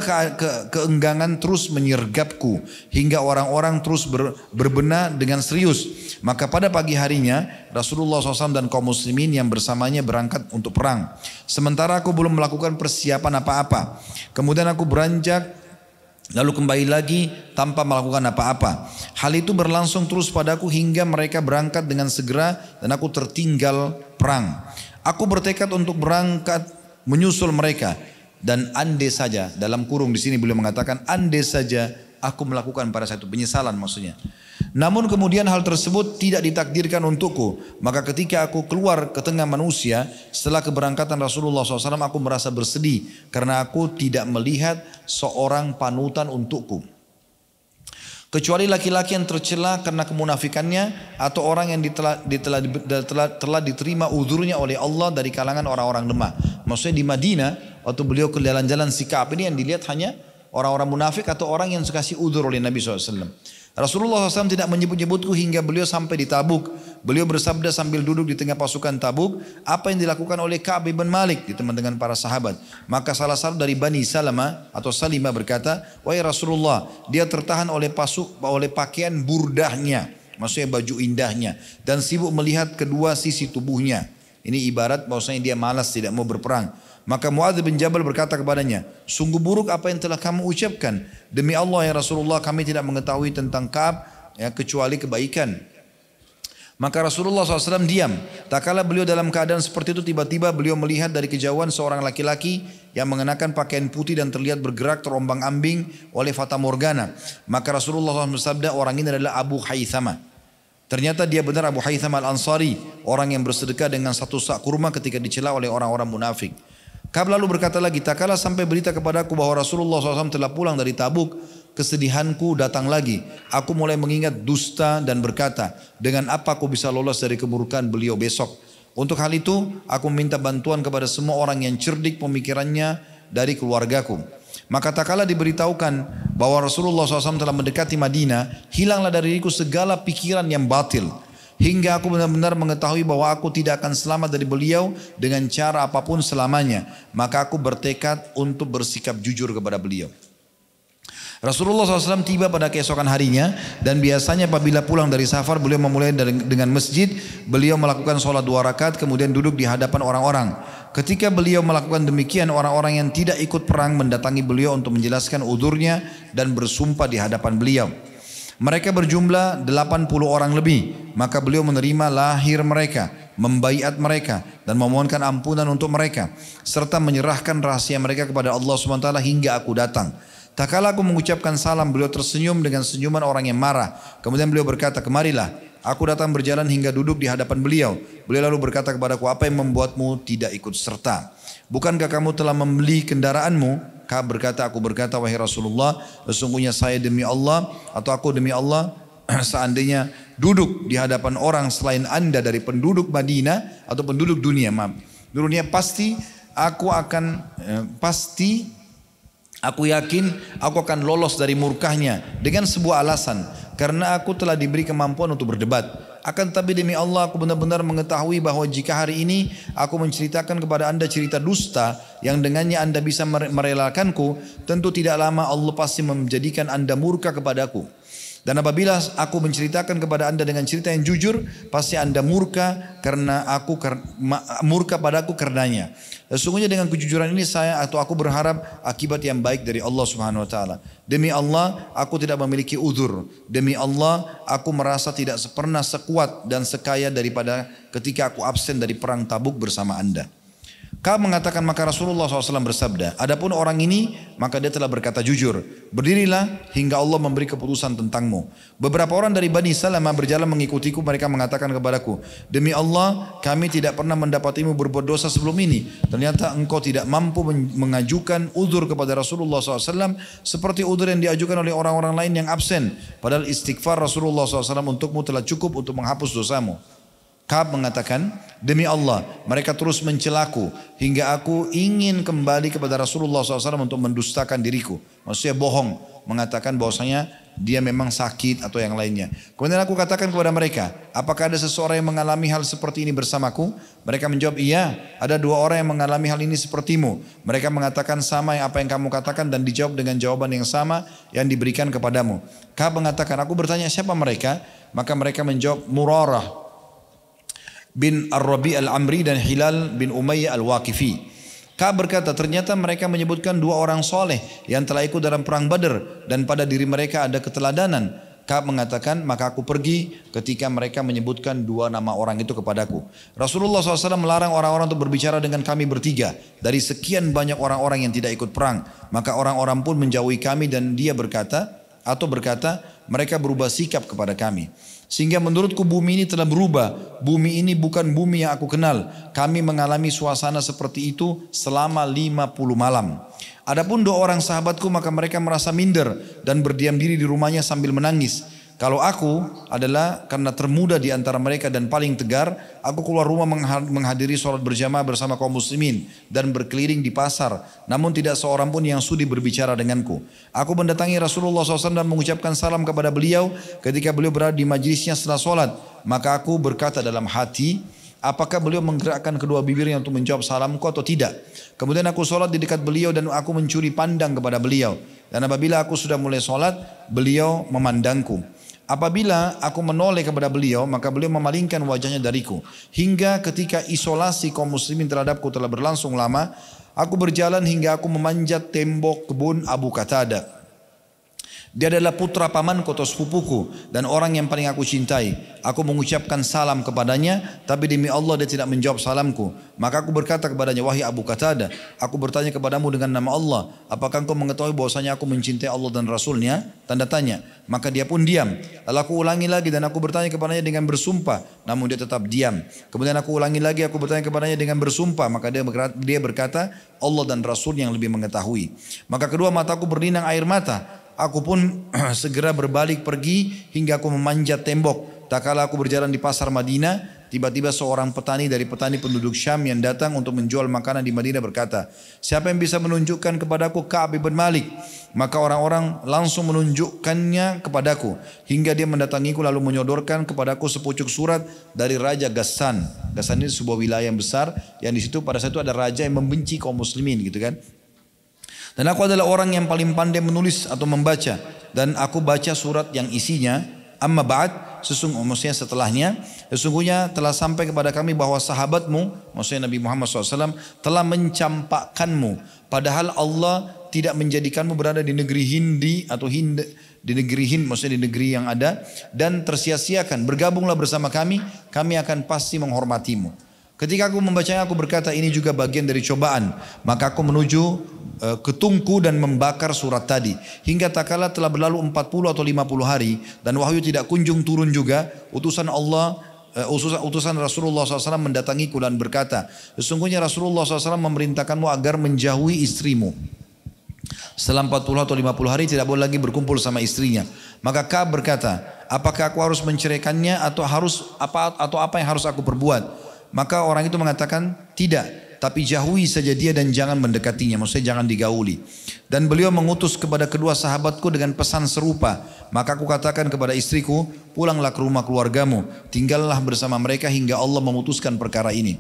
keenggangan terus menyergapku hingga orang-orang terus berbenah dengan serius. Maka pada pagi harinya Rasulullah SAW dan kaum muslimin yang bersamanya berangkat untuk perang. Sementara aku belum melakukan persiapan apa-apa. Kemudian aku beranjak lalu kembali lagi tanpa melakukan apa-apa. Hal itu berlangsung terus padaku hingga mereka berangkat dengan segera dan aku tertinggal perang. Aku bertekad untuk berangkat menyusul mereka. Dan andai saja, dalam kurung di sini beliau mengatakan andai saja aku melakukan pada satu penyesalan maksudnya. Namun kemudian hal tersebut tidak ditakdirkan untukku. Maka ketika aku keluar ke tengah manusia setelah keberangkatan Rasulullah SAW, aku merasa bersedih karena aku tidak melihat seorang panutan untukku. Kecuali laki-laki yang tercela karena kemunafikannya atau orang yang telah diterima uzurnya oleh Allah dari kalangan orang-orang lemah. Maksudnya di Madinah waktu beliau ke jalan-jalan sikap ini yang dilihat hanya orang-orang munafik atau orang yang kasih uzur oleh Nabi SAW. Rasulullah SAW tidak menyebut-nyebutku hingga beliau sampai di Tabuk. Beliau bersabda sambil duduk di tengah pasukan Tabuk, apa yang dilakukan oleh Ka'ab bin Malik di teman dengan para sahabat. Maka salah satu dari Bani Salama atau Salimah berkata, wahai Rasulullah, dia tertahan oleh pakaian burdahnya, maksudnya baju indahnya, dan sibuk melihat kedua sisi tubuhnya. Ini ibarat bahwasanya dia malas tidak mau berperang. Maka Muadz bin Jabal berkata kepadanya, sungguh buruk apa yang telah kamu ucapkan. Demi Allah ya Rasulullah, kami tidak mengetahui tentang Ka'ab kecuali kebaikan. Maka Rasulullah SAW diam. Tak kala beliau dalam keadaan seperti itu, tiba-tiba beliau melihat dari kejauhan seorang laki-laki yang mengenakan pakaian putih dan terlihat bergerak terombang-ambing oleh fata morgana. Maka Rasulullah SAW bersabda, orang ini adalah Abu Haythama. Ternyata dia benar Abu Haythama al-Ansari, orang yang bersedekah dengan satu sak kurma ketika dicela oleh orang-orang munafik. Ka'ab lalu berkata lagi, tak kala sampai berita kepadaku bahwa Rasulullah SAW telah pulang dari Tabuk, kesedihanku datang lagi. Aku mulai mengingat dusta dan berkata, dengan apa aku bisa lolos dari keburukan beliau besok? Untuk hal itu, aku minta bantuan kepada semua orang yang cerdik pemikirannya dari keluargaku. Maka tak kala diberitahukan bahwa Rasulullah SAW telah mendekati Madinah, hilanglah dari diriku segala pikiran yang batil. Hingga aku benar-benar mengetahui bahwa aku tidak akan selamat dari beliau dengan cara apapun selamanya. Maka aku bertekad untuk bersikap jujur kepada beliau. Rasulullah SAW tiba pada keesokan harinya. Dan biasanya apabila pulang dari safar, beliau memulai dengan masjid. Beliau melakukan sholat 2 rakaat kemudian duduk di hadapan orang-orang. Ketika beliau melakukan demikian, orang-orang yang tidak ikut perang mendatangi beliau untuk menjelaskan udurnya dan bersumpah di hadapan beliau. Mereka berjumlah 80 orang lebih. Maka beliau menerima lahir mereka, membaiat mereka dan memohonkan ampunan untuk mereka, serta menyerahkan rahasia mereka kepada Allah SWT hingga aku datang. Tak kala aku mengucapkan salam, beliau tersenyum dengan senyuman orang yang marah. Kemudian beliau berkata, kemarilah. Aku datang berjalan hingga duduk di hadapan beliau. Beliau lalu berkata kepadaku, apa yang membuatmu tidak ikut serta? Bukankah kamu telah membeli kendaraanmu? Ka'ab berkata, aku berkata, wahai Rasulullah, sesungguhnya saya demi Allah atau aku demi Allah, seandainya duduk di hadapan orang selain anda dari penduduk Madinah atau penduduk dunia, pasti aku yakin aku akan lolos dari murkahnya dengan sebuah alasan, karena aku telah diberi kemampuan untuk berdebat. Akan tetapi demi Allah aku benar-benar mengetahui bahwa jika hari ini aku menceritakan kepada anda cerita dusta yang dengannya anda bisa merelakanku, tentu tidak lama Allah pasti menjadikan anda murka kepadaku. Dan apabila aku menceritakan kepada anda dengan cerita yang jujur, pasti anda murka padaku karenanya. Sesungguhnya dengan kejujuran ini aku berharap akibat yang baik dari Allah Subhanahu Wa Taala. Demi Allah, aku tidak memiliki uzur. Demi Allah, aku merasa tidak pernah sekuat dan sekaya daripada ketika aku absen dari perang Tabuk bersama anda. Ka'ab mengatakan, maka Rasulullah SAW bersabda, adapun orang ini, maka dia telah berkata jujur. Berdirilah hingga Allah memberi keputusan tentangmu. Beberapa orang dari Bani Salamah berjalan mengikutiku, mereka mengatakan kepadaku, demi Allah, kami tidak pernah mendapatimu berbuat dosa sebelum ini. Ternyata engkau tidak mampu mengajukan uzur kepada Rasulullah SAW seperti uzur yang diajukan oleh orang-orang lain yang absen. Padahal istighfar Rasulullah SAW untukmu telah cukup untuk menghapus dosamu. Ka'ab mengatakan, demi Allah, mereka terus mencelaku hingga aku ingin kembali kepada Rasulullah SAW untuk mendustakan diriku. Maksudnya bohong, mengatakan bahwasanya dia memang sakit atau yang lainnya. Kemudian aku katakan kepada mereka, apakah ada seseorang yang mengalami hal seperti ini bersamaku? Mereka menjawab, iya, ada 2 orang yang mengalami hal ini sepertimu. Mereka mengatakan sama yang apa yang kamu katakan dan dijawab dengan jawaban yang sama yang diberikan kepadamu. Ka'ab mengatakan, aku bertanya siapa mereka? Maka mereka menjawab, Murarah bin Ar-Rabi Al-Amri dan Hilal bin Umayyah Al-Waqifi. Ka'ab berkata, ternyata mereka menyebutkan 2 orang soleh yang telah ikut dalam perang Badar dan pada diri mereka ada keteladanan. Ka'ab mengatakan, maka aku pergi ketika mereka menyebutkan 2 nama orang itu kepadaku. Rasulullah SAW melarang orang-orang untuk berbicara dengan kami bertiga dari sekian banyak orang-orang yang tidak ikut perang. Maka orang-orang pun menjauhi kami dan dia berkata, mereka berubah sikap kepada kami. Sehingga menurutku bumi ini telah berubah. Bumi ini bukan bumi yang aku kenal. Kami mengalami suasana seperti itu selama 50 malam. Adapun 2 orang sahabatku, maka mereka merasa minder dan berdiam diri di rumahnya sambil menangis. Kalau aku adalah karena termuda di antara mereka dan paling tegar, aku keluar rumah menghadiri sholat berjamaah bersama kaum muslimin dan berkeliling di pasar. Namun tidak seorang pun yang sudi berbicara denganku. Aku mendatangi Rasulullah SAW dan mengucapkan salam kepada beliau ketika beliau berada di majlisnya setelah sholat. Maka aku berkata dalam hati, apakah beliau menggerakkan kedua bibirnya untuk menjawab salamku atau tidak? Kemudian aku sholat di dekat beliau dan aku mencuri pandang kepada beliau. Dan apabila aku sudah mulai sholat, beliau memandangku. Apabila aku menoleh kepada beliau, maka beliau memalingkan wajahnya dariku. Hingga ketika isolasi kaum muslimin terhadapku telah berlangsung lama, aku berjalan hingga aku memanjat tembok kebun Abu Qatadah. Dia adalah putra pamanku atau sepupuku dan orang yang paling aku cintai. Aku mengucapkan salam kepadanya, tapi demi Allah dia tidak menjawab salamku. Maka aku berkata kepadanya, wahai Abu Qatadah, aku bertanya kepadamu dengan nama Allah, apakah engkau mengetahui bahwasanya aku mencintai Allah dan Rasulnya? Tanda tanya. Maka dia pun diam. Lalu aku ulangi lagi dan aku bertanya kepadanya dengan bersumpah, namun dia tetap diam. Kemudian aku ulangi lagi, aku bertanya kepadanya dengan bersumpah, maka dia berkata, Allah dan Rasul yang lebih mengetahui. Maka kedua mataku berlinang air mata. Aku pun segera berbalik pergi hingga aku memanjat tembok. Tak kala aku berjalan di pasar Madinah, tiba-tiba seorang petani dari petani penduduk Syam yang datang untuk menjual makanan di Madinah berkata, siapa yang bisa menunjukkan kepadaku Ka'ab bin Malik? Maka orang-orang langsung menunjukkannya kepadaku hingga dia mendatangiku lalu menyodorkan kepadaku sepucuk surat dari Raja Ghassan. Ghassan ini sebuah wilayah yang besar yang di situ pada saat itu ada raja yang membenci kaum muslimin gitu kan. Dan aku adalah orang yang paling pandai menulis atau membaca. Dan aku baca surat yang isinya, amma ba'd, maksudnya setelahnya, sesungguhnya telah sampai kepada kami bahwa sahabatmu, maksudnya Nabi Muhammad SAW, telah mencampakkanmu. Padahal Allah tidak menjadikanmu berada di negeri Hindi atau di negeri Hind, maksudnya di negeri yang ada, dan tersia-siakan. Bergabunglah bersama kami akan pasti menghormatimu. Ketika aku membacanya, aku berkata ini juga bagian dari cobaan. Maka aku menuju ke tungku dan membakar surat tadi. Hingga tak kala telah berlalu 40 atau 50 hari dan wahyu tidak kunjung turun juga. Utusan Rasulullah SAW mendatangiku dan berkata, sesungguhnya Rasulullah SAW memerintahkanmu agar menjauhi istrimu. Setelah 40 atau 50 hari tidak boleh lagi berkumpul sama istrinya. Maka Ka'ab berkata, apakah aku harus menceraikannya atau apa yang harus aku perbuat? Maka orang itu mengatakan, tidak, tapi jauhi saja dia dan jangan mendekatinya, maksudnya jangan digauli. Dan beliau mengutus kepada kedua sahabatku dengan pesan serupa. Maka aku katakan kepada istriku, pulanglah ke rumah keluargamu, tinggallah bersama mereka hingga Allah memutuskan perkara ini.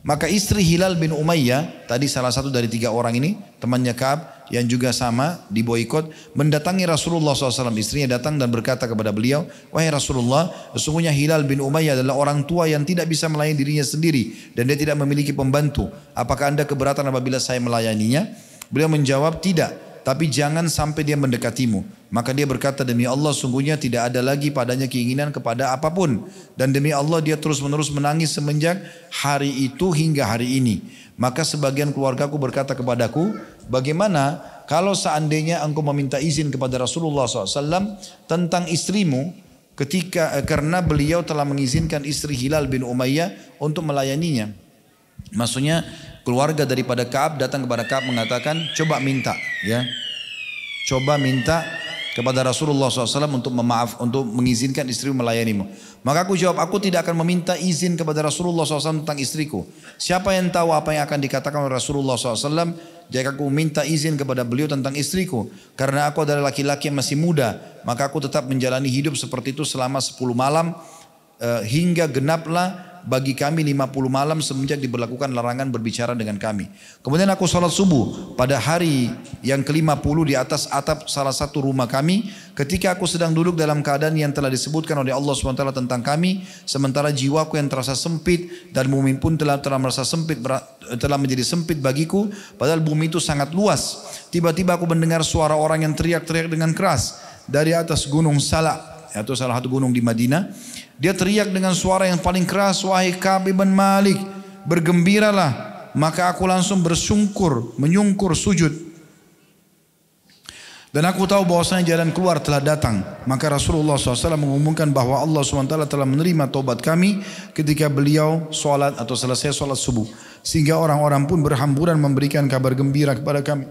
Maka istri Hilal bin Umayyah, tadi salah satu dari 3 orang ini, temannya Ka'ab yang juga sama diboikot, mendatangi Rasulullah SAW. Istrinya datang dan berkata kepada beliau, wahai Rasulullah, sesungguhnya Hilal bin Umayyah adalah orang tua yang tidak bisa melayani dirinya sendiri dan dia tidak memiliki pembantu. Apakah anda keberatan apabila saya melayaninya? Beliau menjawab, tidak, tapi jangan sampai dia mendekatimu. Maka dia berkata, demi Allah sungguhnya tidak ada lagi padanya keinginan kepada apapun. Dan demi Allah dia terus menerus menangis semenjak hari itu hingga hari ini. Maka sebagian keluargaku berkata kepadaku, bagaimana kalau seandainya engkau meminta izin kepada Rasulullah SAW tentang istrimu, karena beliau telah mengizinkan istri Hilal bin Umayyah untuk melayaninya. Maksudnya keluarga daripada Ka'ab datang kepada Ka'ab mengatakan, coba minta, ya, coba minta kepada Rasulullah SAW untuk mengizinkan istrimu melayanimu. Maka aku jawab, aku tidak akan meminta izin kepada Rasulullah SAW tentang istriku. Siapa yang tahu apa yang akan dikatakan oleh Rasulullah SAW jika aku minta izin kepada beliau tentang istriku. Karena aku adalah laki-laki yang masih muda, maka aku tetap menjalani hidup seperti itu selama 10 malam hingga genaplah bagi kami 50 malam semenjak diberlakukan larangan berbicara dengan kami. Kemudian aku sholat subuh pada hari yang ke-50 di atas atap salah satu rumah kami, ketika aku sedang duduk dalam keadaan yang telah disebutkan oleh Allah SWT tentang kami, sementara jiwaku yang terasa sempit dan bumi pun telah merasa sempit, telah menjadi sempit bagiku, padahal bumi itu sangat luas. Tiba-tiba aku mendengar suara orang yang teriak-teriak dengan keras dari atas gunung Sala, atau salah satu gunung di Madinah. Dia teriak dengan suara yang paling keras, wahai Ka'ab bin Malik, bergembiralah. Maka aku langsung menyungkur sujud. Dan aku tahu bahwasanya jalan keluar telah datang. Maka Rasulullah SAW mengumumkan bahwa Allah SWT telah menerima taubat kami ketika beliau sholat atau selesai sholat subuh. Sehingga orang-orang pun berhamburan memberikan kabar gembira kepada kami.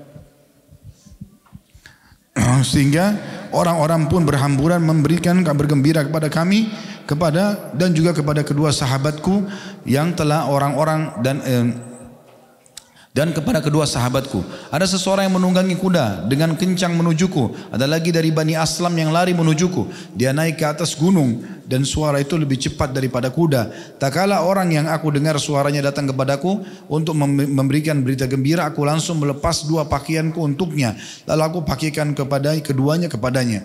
Sehingga orang-orang pun berhamburan memberikan kabar gembira kepada kami, dan juga kepada kedua sahabatku yang telah orang-orang dan kepada kedua sahabatku. Ada seseorang yang menunggangi kuda dengan kencang menujuku. Ada lagi dari Bani Aslam yang lari menujuku. Dia naik ke atas gunung dan suara itu lebih cepat daripada kuda. Tak kala orang yang aku dengar suaranya datang kepadaku untuk memberikan berita gembira, aku langsung melepas 2 pakaianku untuknya. Lalu aku pakaikan keduanya kepadanya.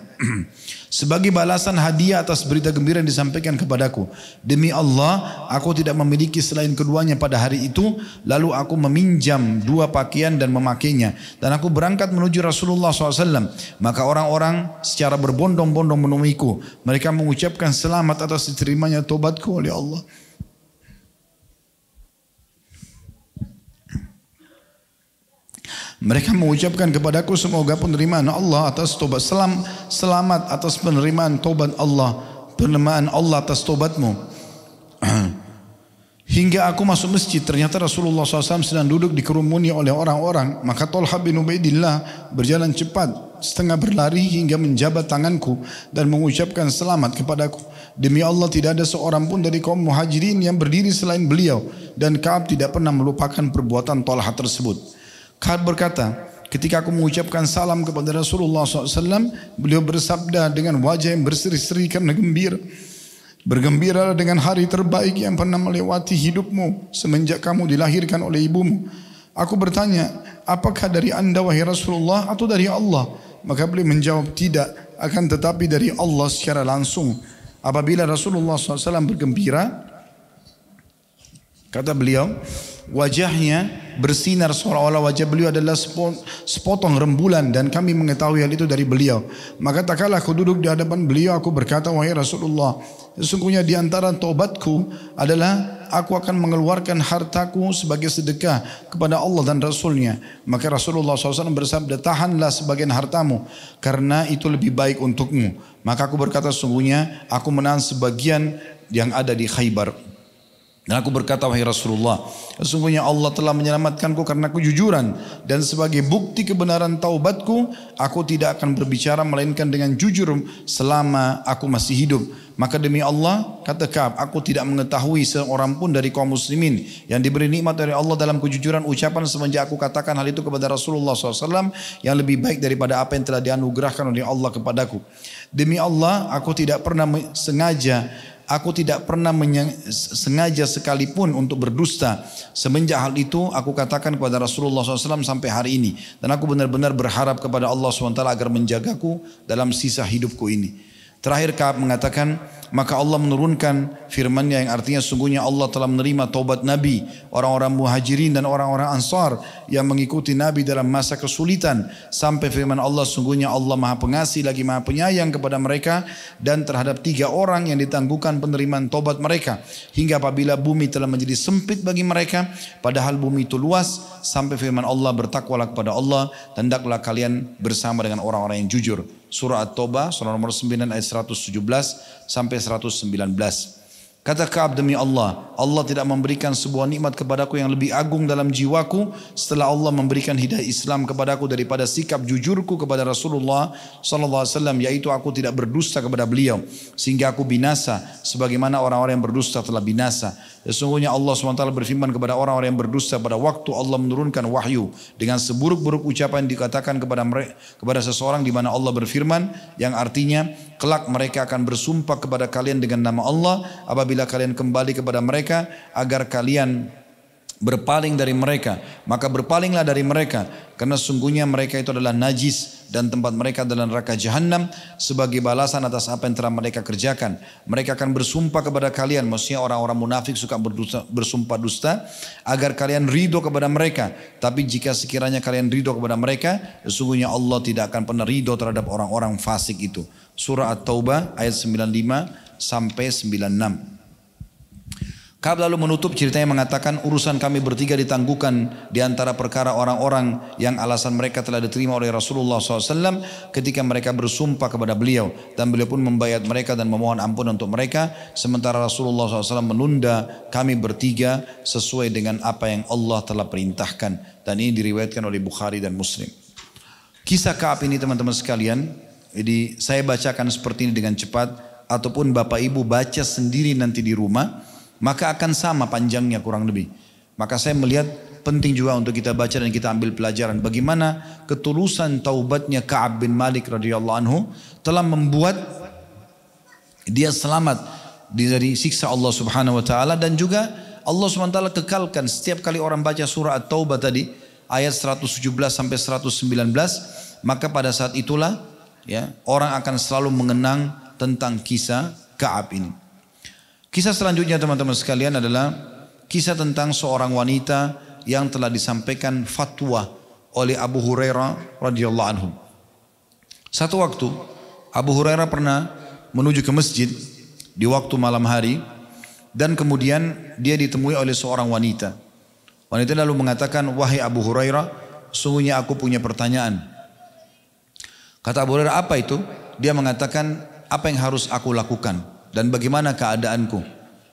Sebagai balasan hadiah atas berita gembira yang disampaikan kepadaku. Demi Allah, aku tidak memiliki selain keduanya pada hari itu. Lalu aku meminjam 2 pakaian dan memakainya. Dan aku berangkat menuju Rasulullah SAW. Maka orang-orang secara berbondong-bondong menemuiku. Mereka mengucapkan selamat atas diterimanya tobatku oleh Allah. Mereka mengucapkan kepadaku, semoga penerimaan Allah atas tobat, selamat atas penerimaan tobat Allah, penerimaan Allah atas tobatmu. Hingga aku masuk masjid, ternyata Rasulullah SAW sedang duduk dikerumuni oleh orang-orang. Maka Talha bin Ubaidillah berjalan cepat, setengah berlari hingga menjabat tanganku dan mengucapkan selamat kepadaku. Demi Allah tidak ada seorang pun dari kaum muhajirin yang berdiri selain beliau, dan Ka'ab tidak pernah melupakan perbuatan Talha tersebut. Ka'ab berkata, ketika aku mengucapkan salam kepada Rasulullah SAW, beliau bersabda dengan wajah yang berseri-seri karena gembira. Bergembiralah dengan hari terbaik yang pernah melewati hidupmu semenjak kamu dilahirkan oleh ibumu. Aku bertanya, apakah dari anda wahai Rasulullah atau dari Allah? Maka beliau menjawab, tidak, akan tetapi dari Allah secara langsung. Apabila Rasulullah SAW bergembira, kata beliau, wajahnya bersinar seolah-olah wajah beliau adalah sepotong rembulan, dan kami mengetahui hal itu dari beliau. Maka tak kala aku duduk di hadapan beliau, aku berkata, wahai Rasulullah, sesungguhnya di antara taubatku adalah aku akan mengeluarkan hartaku sebagai sedekah kepada Allah dan Rasulnya. Maka Rasulullah SAW bersabda, tahanlah sebagian hartamu karena itu lebih baik untukmu. Maka aku berkata, sesungguhnya aku menahan sebagian yang ada di Khaybar. Dan aku berkata, wahai Rasulullah, sesungguhnya Allah telah menyelamatkanku karena kejujuran, dan sebagai bukti kebenaran taubatku, aku tidak akan berbicara melainkan dengan jujur selama aku masih hidup. Maka demi Allah, kata Ka'ab, aku tidak mengetahui seorang pun dari kaum muslimin yang diberi nikmat dari Allah dalam kejujuran ucapan semenjak aku katakan hal itu kepada Rasulullah SAW yang lebih baik daripada apa yang telah dianugerahkan oleh Allah kepadaku. Demi Allah, aku tidak pernah sengaja sekalipun untuk berdusta. Semenjak hal itu aku katakan kepada Rasulullah SAW sampai hari ini. Dan aku benar-benar berharap kepada Allah SWT agar menjagaku dalam sisa hidupku ini. Terakhir Ka'ab mengatakan, maka Allah menurunkan firman-Nya yang artinya sungguhnya Allah telah menerima taubat Nabi, orang-orang muhajirin dan orang-orang ansar yang mengikuti Nabi dalam masa kesulitan. Sampai firman Allah, sungguhnya Allah maha pengasih lagi maha penyayang kepada mereka dan terhadap 3 orang yang ditangguhkan penerimaan taubat mereka. Hingga apabila bumi telah menjadi sempit bagi mereka, padahal bumi itu luas, sampai firman Allah, bertakwalah kepada Allah dan hendaklah kalian bersama dengan orang-orang yang jujur. Surah At-Taubah, surah nomor 9 ayat 117 sampai 119. Kata Ka'ab, demi Allah, Allah tidak memberikan sebuah nikmat kepadaku yang lebih agung dalam jiwaku setelah Allah memberikan hidayah Islam kepadaku daripada sikap jujurku kepada Rasulullah SAW, yaitu aku tidak berdusta kepada beliau sehingga aku binasa sebagaimana orang-orang yang berdusta telah binasa. Sesungguhnya Allah SWT berfirman kepada orang-orang yang berdusta pada waktu Allah menurunkan wahyu dengan seburuk-buruk ucapan dikatakan kepada seseorang, di mana Allah berfirman yang artinya kelak mereka akan bersumpah kepada kalian dengan nama Allah apabila kalian kembali kepada mereka agar kalian berpaling dari mereka, maka berpalinglah dari mereka, karena sungguhnya mereka itu adalah najis dan tempat mereka adalah neraka jahanam sebagai balasan atas apa yang telah mereka kerjakan. Mereka akan bersumpah kepada kalian, maksudnya orang-orang munafik suka bersumpah dusta, agar kalian ridho kepada mereka. Tapi jika sekiranya kalian ridho kepada mereka, sesungguhnya Allah tidak akan pernah ridho terhadap orang-orang fasik itu. Surah At-Taubah ayat 95 sampai 96. Ka'ab lalu menutup ceritanya mengatakan, urusan kami bertiga ditangguhkan di antara perkara orang-orang yang alasan mereka telah diterima oleh Rasulullah SAW ketika mereka bersumpah kepada beliau, dan beliau pun membayat mereka dan memohon ampun untuk mereka, sementara Rasulullah SAW menunda kami bertiga sesuai dengan apa yang Allah telah perintahkan. Dan ini diriwayatkan oleh Bukhari dan Muslim. Kisah Ka'ab ini teman-teman sekalian, jadi saya bacakan seperti ini dengan cepat, ataupun Bapak Ibu baca sendiri nanti di rumah, maka akan sama panjangnya kurang lebih. Maka saya melihat penting juga untuk kita baca dan kita ambil pelajaran bagaimana ketulusan taubatnya Ka'ab bin Malik radhiyallahu anhu telah membuat dia selamat dari siksa Allah Subhanahu wa taala, dan juga Allah Subhanahu wa taala kekalkan setiap kali orang baca surah At-Taubah tadi ayat 117 sampai 119, maka pada saat itulah ya orang akan selalu mengenang tentang kisah Ka'ab ini. Kisah selanjutnya teman-teman sekalian adalah kisah tentang seorang wanita yang telah disampaikan fatwa oleh Abu Hurairah radhiyallahu anhu. Satu waktu Abu Hurairah pernah menuju ke masjid di waktu malam hari, dan kemudian dia ditemui oleh seorang wanita. Wanita lalu mengatakan, wahai Abu Hurairah, sungguhnya aku punya pertanyaan. Kata Abu Hurairah, apa itu? Dia mengatakan, apa yang harus aku lakukan dan bagaimana keadaanku,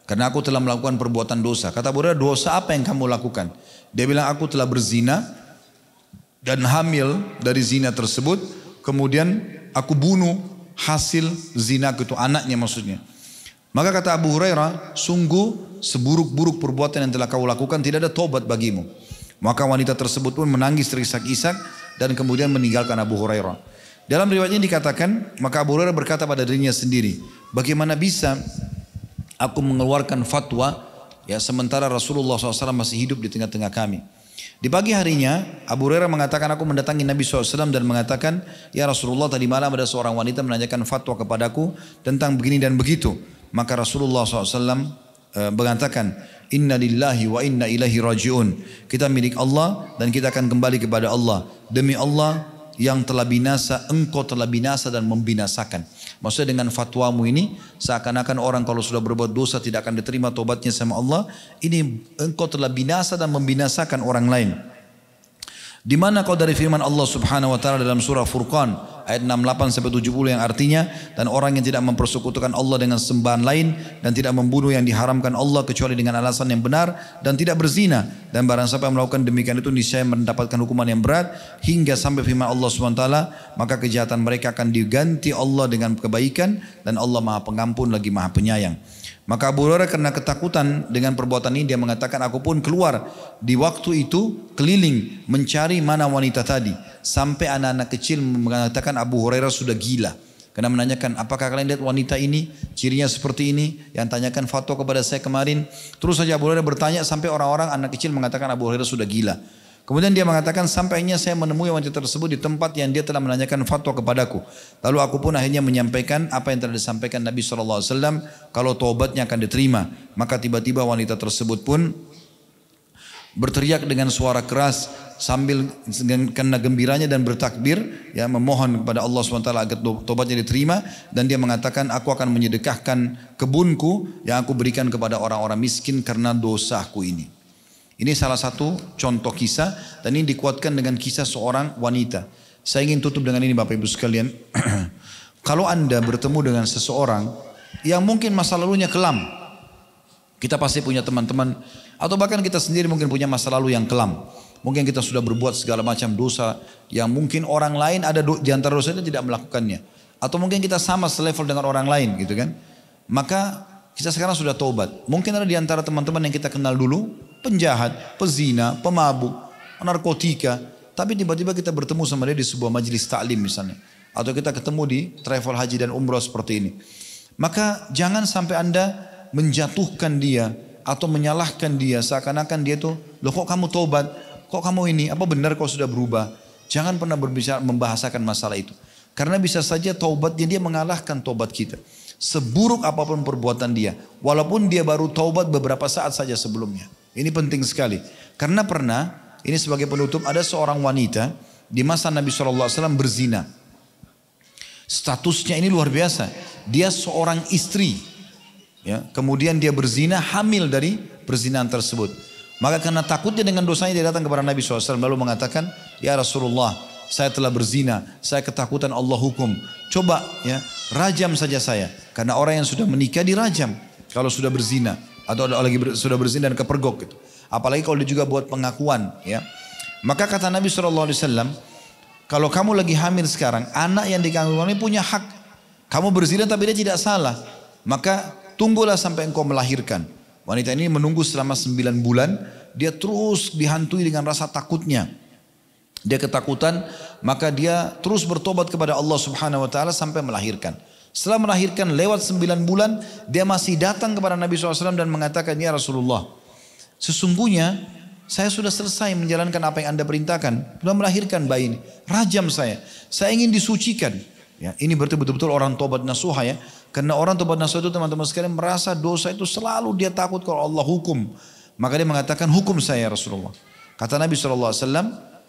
karena aku telah melakukan perbuatan dosa. Kata Abu Hurairah, dosa apa yang kamu lakukan? Dia bilang, aku telah berzina dan hamil dari zina tersebut, kemudian aku bunuh hasil zina itu, anaknya maksudnya. Maka kata Abu Hurairah, sungguh seburuk-buruk perbuatan yang telah kau lakukan tidak ada tobat bagimu. Maka wanita tersebut pun menangis terisak-isak dan kemudian meninggalkan Abu Hurairah. Dalam riwayat ini dikatakan, maka Abu Hurairah berkata pada dirinya sendiri, bagaimana bisa aku mengeluarkan fatwa ya sementara Rasulullah SAW masih hidup di tengah-tengah kami. Di pagi harinya Abu Hurairah mengatakan, aku mendatangi Nabi SAW dan mengatakan, ya Rasulullah, tadi malam ada seorang wanita menanyakan fatwa kepadaku tentang begini dan begitu. Maka Rasulullah SAW mengatakan, inna lillahi wa inna ilaihi raji'un. Kita milik Allah dan kita akan kembali kepada Allah. Demi Allah yang telah binasa, engkau telah binasa dan membinasakan. Maksudnya dengan fatwamu ini seakan-akan orang kalau sudah berbuat dosa tidak akan diterima tobatnya sama Allah. Ini engkau telah binasa dan membinasakan orang lain. Di mana kau dari firman Allah Subhanahu wa taala dalam surah Furqan ayat 68 sampai 70 yang artinya, dan orang yang tidak mempersekutukan Allah dengan sembahan lain dan tidak membunuh yang diharamkan Allah kecuali dengan alasan yang benar dan tidak berzina, dan barang siapa yang melakukan demikian itu niscaya mendapatkan hukuman yang berat, hingga sampai firman Allah SWT, maka kejahatan mereka akan diganti Allah dengan kebaikan dan Allah Maha Pengampun lagi Maha Penyayang. Maka Abu Hurairah karena ketakutan dengan perbuatan ini, dia mengatakan, aku pun keluar di waktu itu keliling mencari mana wanita tadi, sampai anak-anak kecil mengatakan Abu Hurairah sudah gila, karena menanyakan, apakah kalian lihat wanita ini, cirinya seperti ini, yang tanyakan fatwa kepada saya kemarin. Terus saja Abu Hurairah bertanya sampai orang-orang anak kecil mengatakan Abu Hurairah sudah gila. Kemudian dia mengatakan, sampainya saya menemui wanita tersebut di tempat yang dia telah menanyakan fatwa kepadaku. Lalu aku pun akhirnya menyampaikan apa yang telah disampaikan Nabi SAW, kalau taubatnya akan diterima. Maka tiba-tiba wanita tersebut pun berteriak dengan suara keras sambil karena gembiranya dan bertakbir, ya, memohon kepada Allah SWT agar taubatnya diterima. Dan dia mengatakan, aku akan menyedekahkan kebunku yang aku berikan kepada orang-orang miskin karena dosaku ini. Ini salah satu contoh kisah, dan ini dikuatkan dengan kisah seorang wanita. Saya ingin tutup dengan ini Bapak Ibu sekalian. Kalau Anda bertemu dengan seseorang yang mungkin masa lalunya kelam, kita pasti punya teman-teman, atau bahkan kita sendiri mungkin punya masa lalu yang kelam. Mungkin kita sudah berbuat segala macam dosa yang mungkin orang lain ada di antara dosa itu tidak melakukannya. Atau mungkin kita sama selevel dengan orang lain gitu kan. Maka kita sekarang sudah taubat. Mungkin ada di antara teman-teman yang kita kenal dulu penjahat, pezina, pemabuk, narkotika, tapi tiba-tiba kita bertemu sama dia di sebuah majelis taklim misalnya, atau kita ketemu di travel haji dan umrah seperti ini. Maka jangan sampai Anda menjatuhkan dia atau menyalahkan dia seakan-akan dia tuh, loh kok kamu taubat, kok kamu ini, apa benar kau sudah berubah? Jangan pernah berbicara membahasakan masalah itu, karena bisa saja taubatnya dia mengalahkan taubat kita. Seburuk apapun perbuatan dia, walaupun dia baru taubat beberapa saat saja sebelumnya. Ini penting sekali. Karena pernah, ini sebagai penutup, ada seorang wanita di masa Nabi SAW berzina. Statusnya ini luar biasa. Dia seorang istri. Ya, kemudian dia berzina, hamil dari perzinahan tersebut. Maka karena takutnya dengan dosanya, dia datang kepada Nabi SAW lalu mengatakan, ya Rasulullah, saya telah berzina, saya ketakutan Allah hukum. Coba ya, rajam saja saya. Karena orang yang sudah menikah dirajam kalau sudah berzina. Atau sudah berzina dan kepergok gitu. Apalagi kalau dia juga buat pengakuan ya. Maka kata Nabi SAW, kalau kamu lagi hamil sekarang, anak yang dikandung ini punya hak. Kamu berzina tapi dia tidak salah, maka tunggulah sampai engkau melahirkan. Wanita ini menunggu selama 9 bulan. Dia terus dihantui dengan rasa takutnya. Dia ketakutan, maka dia terus bertobat kepada Allah Subhanahu Wa Taala sampai melahirkan. Setelah melahirkan lewat 9 bulan, dia masih datang kepada Nabi SAW dan mengatakan, ya Rasulullah, sesungguhnya saya sudah selesai menjalankan apa yang Anda perintahkan, sudah melahirkan bayi ini, rajam saya ingin disucikan. Ya, ini berarti betul-betul orang tobat nasuha ya, karena orang tobat nasuha itu teman-teman sekalian merasa dosa itu selalu dia takut kalau Allah hukum, maka dia mengatakan hukum saya Rasulullah. Kata Nabi SAW,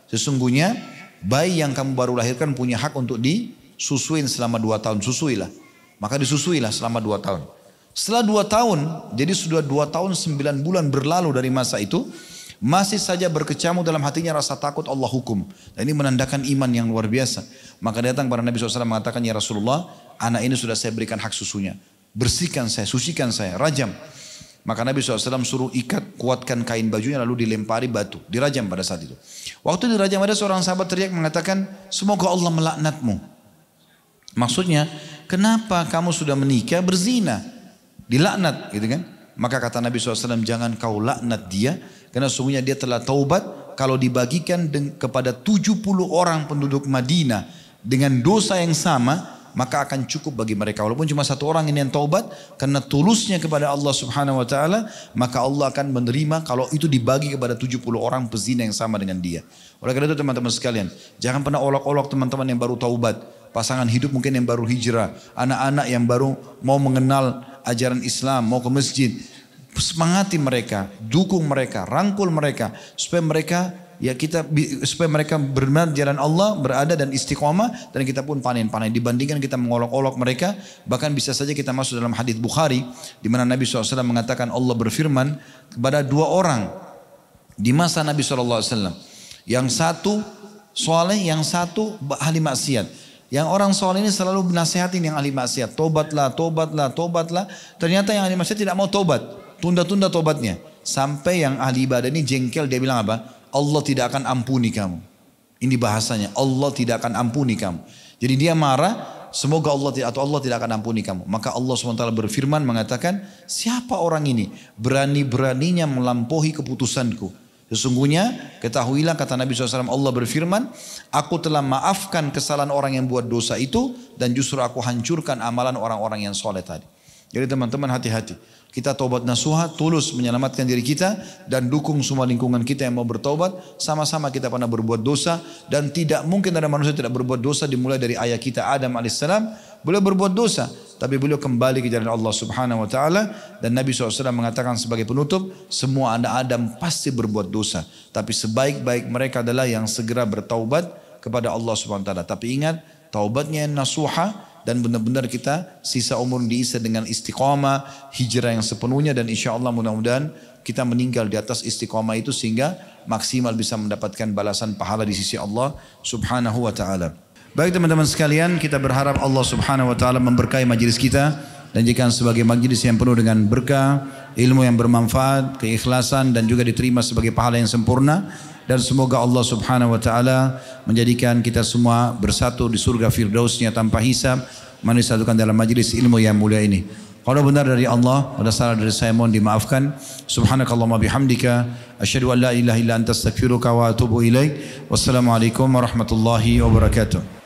sesungguhnya bayi yang kamu baru lahirkan punya hak untuk disusuin selama 2 tahun, susuilah. Maka disusuilah selama 2 tahun. Setelah 2 tahun, jadi sudah 2 tahun 9 bulan berlalu dari masa itu, masih saja berkecamuk dalam hatinya rasa takut Allah hukum. Dan ini menandakan iman yang luar biasa. Maka datang kepada Nabi SAW mengatakan, ya Rasulullah, anak ini sudah saya berikan hak susunya. Bersihkan saya, sucikan saya, rajam. Maka Nabi SAW suruh ikat, kuatkan kain bajunya lalu dilempari batu. Dirajam pada saat itu. Waktu dirajam ada seorang sahabat teriak mengatakan, semoga Allah melaknatmu. Maksudnya, kenapa kamu sudah menikah berzina? Dilaknat gitu kan. Maka kata Nabi SAW, jangan kau laknat dia. Karena sesungguhnya dia telah taubat. Kalau dibagikan kepada 70 orang penduduk Madinah dengan dosa yang sama, maka akan cukup bagi mereka. Walaupun cuma 1 orang ini yang taubat, karena tulusnya kepada Allah Subhanahu Wa Taala, maka Allah akan menerima kalau itu dibagi kepada 70 orang pezina yang sama dengan dia. Oleh karena itu teman-teman sekalian, jangan pernah olok-olok teman-teman yang baru taubat, pasangan hidup mungkin yang baru hijrah, anak-anak yang baru mau mengenal ajaran Islam, mau ke masjid. Semangati mereka, dukung mereka, rangkul mereka supaya mereka supaya mereka benar jalan Allah, berada dan istiqomah, dan kita pun panen-panen. Dibandingkan kita mengolok-olok mereka, bahkan bisa saja kita masuk dalam hadits Bukhari di mana Nabi SAW mengatakan, Allah berfirman kepada 2 orang di masa Nabi SAW, yang satu soleh, yang satu ahli maksiat. Yang orang soleh ini selalu nasihatin yang ahli maksiat. Tobatlah, tobatlah, tobatlah. Ternyata yang ahli maksiat tidak mau tobat. Tunda-tunda tobatnya. Sampai yang ahli ibadah ini jengkel, dia bilang apa? Allah tidak akan ampuni kamu. Ini bahasanya, Allah tidak akan ampuni kamu. Jadi dia marah, semoga Allah tidak akan ampuni kamu. Maka Allah SWT berfirman mengatakan, siapa orang ini? Berani-beraninya melampaui keputusanku. Sesungguhnya ketahuilah kata Nabi SAW, Allah berfirman, aku telah maafkan kesalahan orang yang buat dosa itu dan justru aku hancurkan amalan orang-orang yang soleh tadi. Jadi teman-teman hati-hati. Kita taubat nasuha, tulus menyelamatkan diri kita dan dukung semua lingkungan kita yang mau bertaubat. Sama-sama kita pernah berbuat dosa dan tidak mungkin ada manusia tidak berbuat dosa dimulai dari ayah kita Adam alaihissalam. Beliau berbuat dosa, tapi beliau kembali ke jalan Allah Subhanahu wa taala dan Nabi SAW mengatakan sebagai penutup, semua anak Adam pasti berbuat dosa, tapi sebaik-baik mereka adalah yang segera bertaubat kepada Allah Subhanahu wa taala. Tapi ingat, taubatnya yang nasuha dan benar-benar kita sisa umur diisi dengan istiqamah, hijrah yang sepenuhnya dan insya Allah mudah-mudahan kita meninggal di atas istiqamah itu sehingga maksimal bisa mendapatkan balasan pahala di sisi Allah Subhanahu wa taala. Baik teman-teman sekalian, kita berharap Allah Subhanahu wa taala memberkahi majelis kita dan jadikan sebagai majelis yang penuh dengan berkah, ilmu yang bermanfaat, keikhlasan dan juga diterima sebagai pahala yang sempurna. Dan semoga Allah Subhanahu wa taala menjadikan kita semua bersatu di surga firdausnya tanpa hisab, disatukan dalam majelis ilmu yang mulia ini. Kalau benar dari Allah, ada salah dari saya mohon dimaafkan. Subhanakallahumma bihamdika asyhadu an la ilaha illa anta astaghfiruka wa atubu ilaik. Wassalamualaikum warahmatullahi wabarakatuh.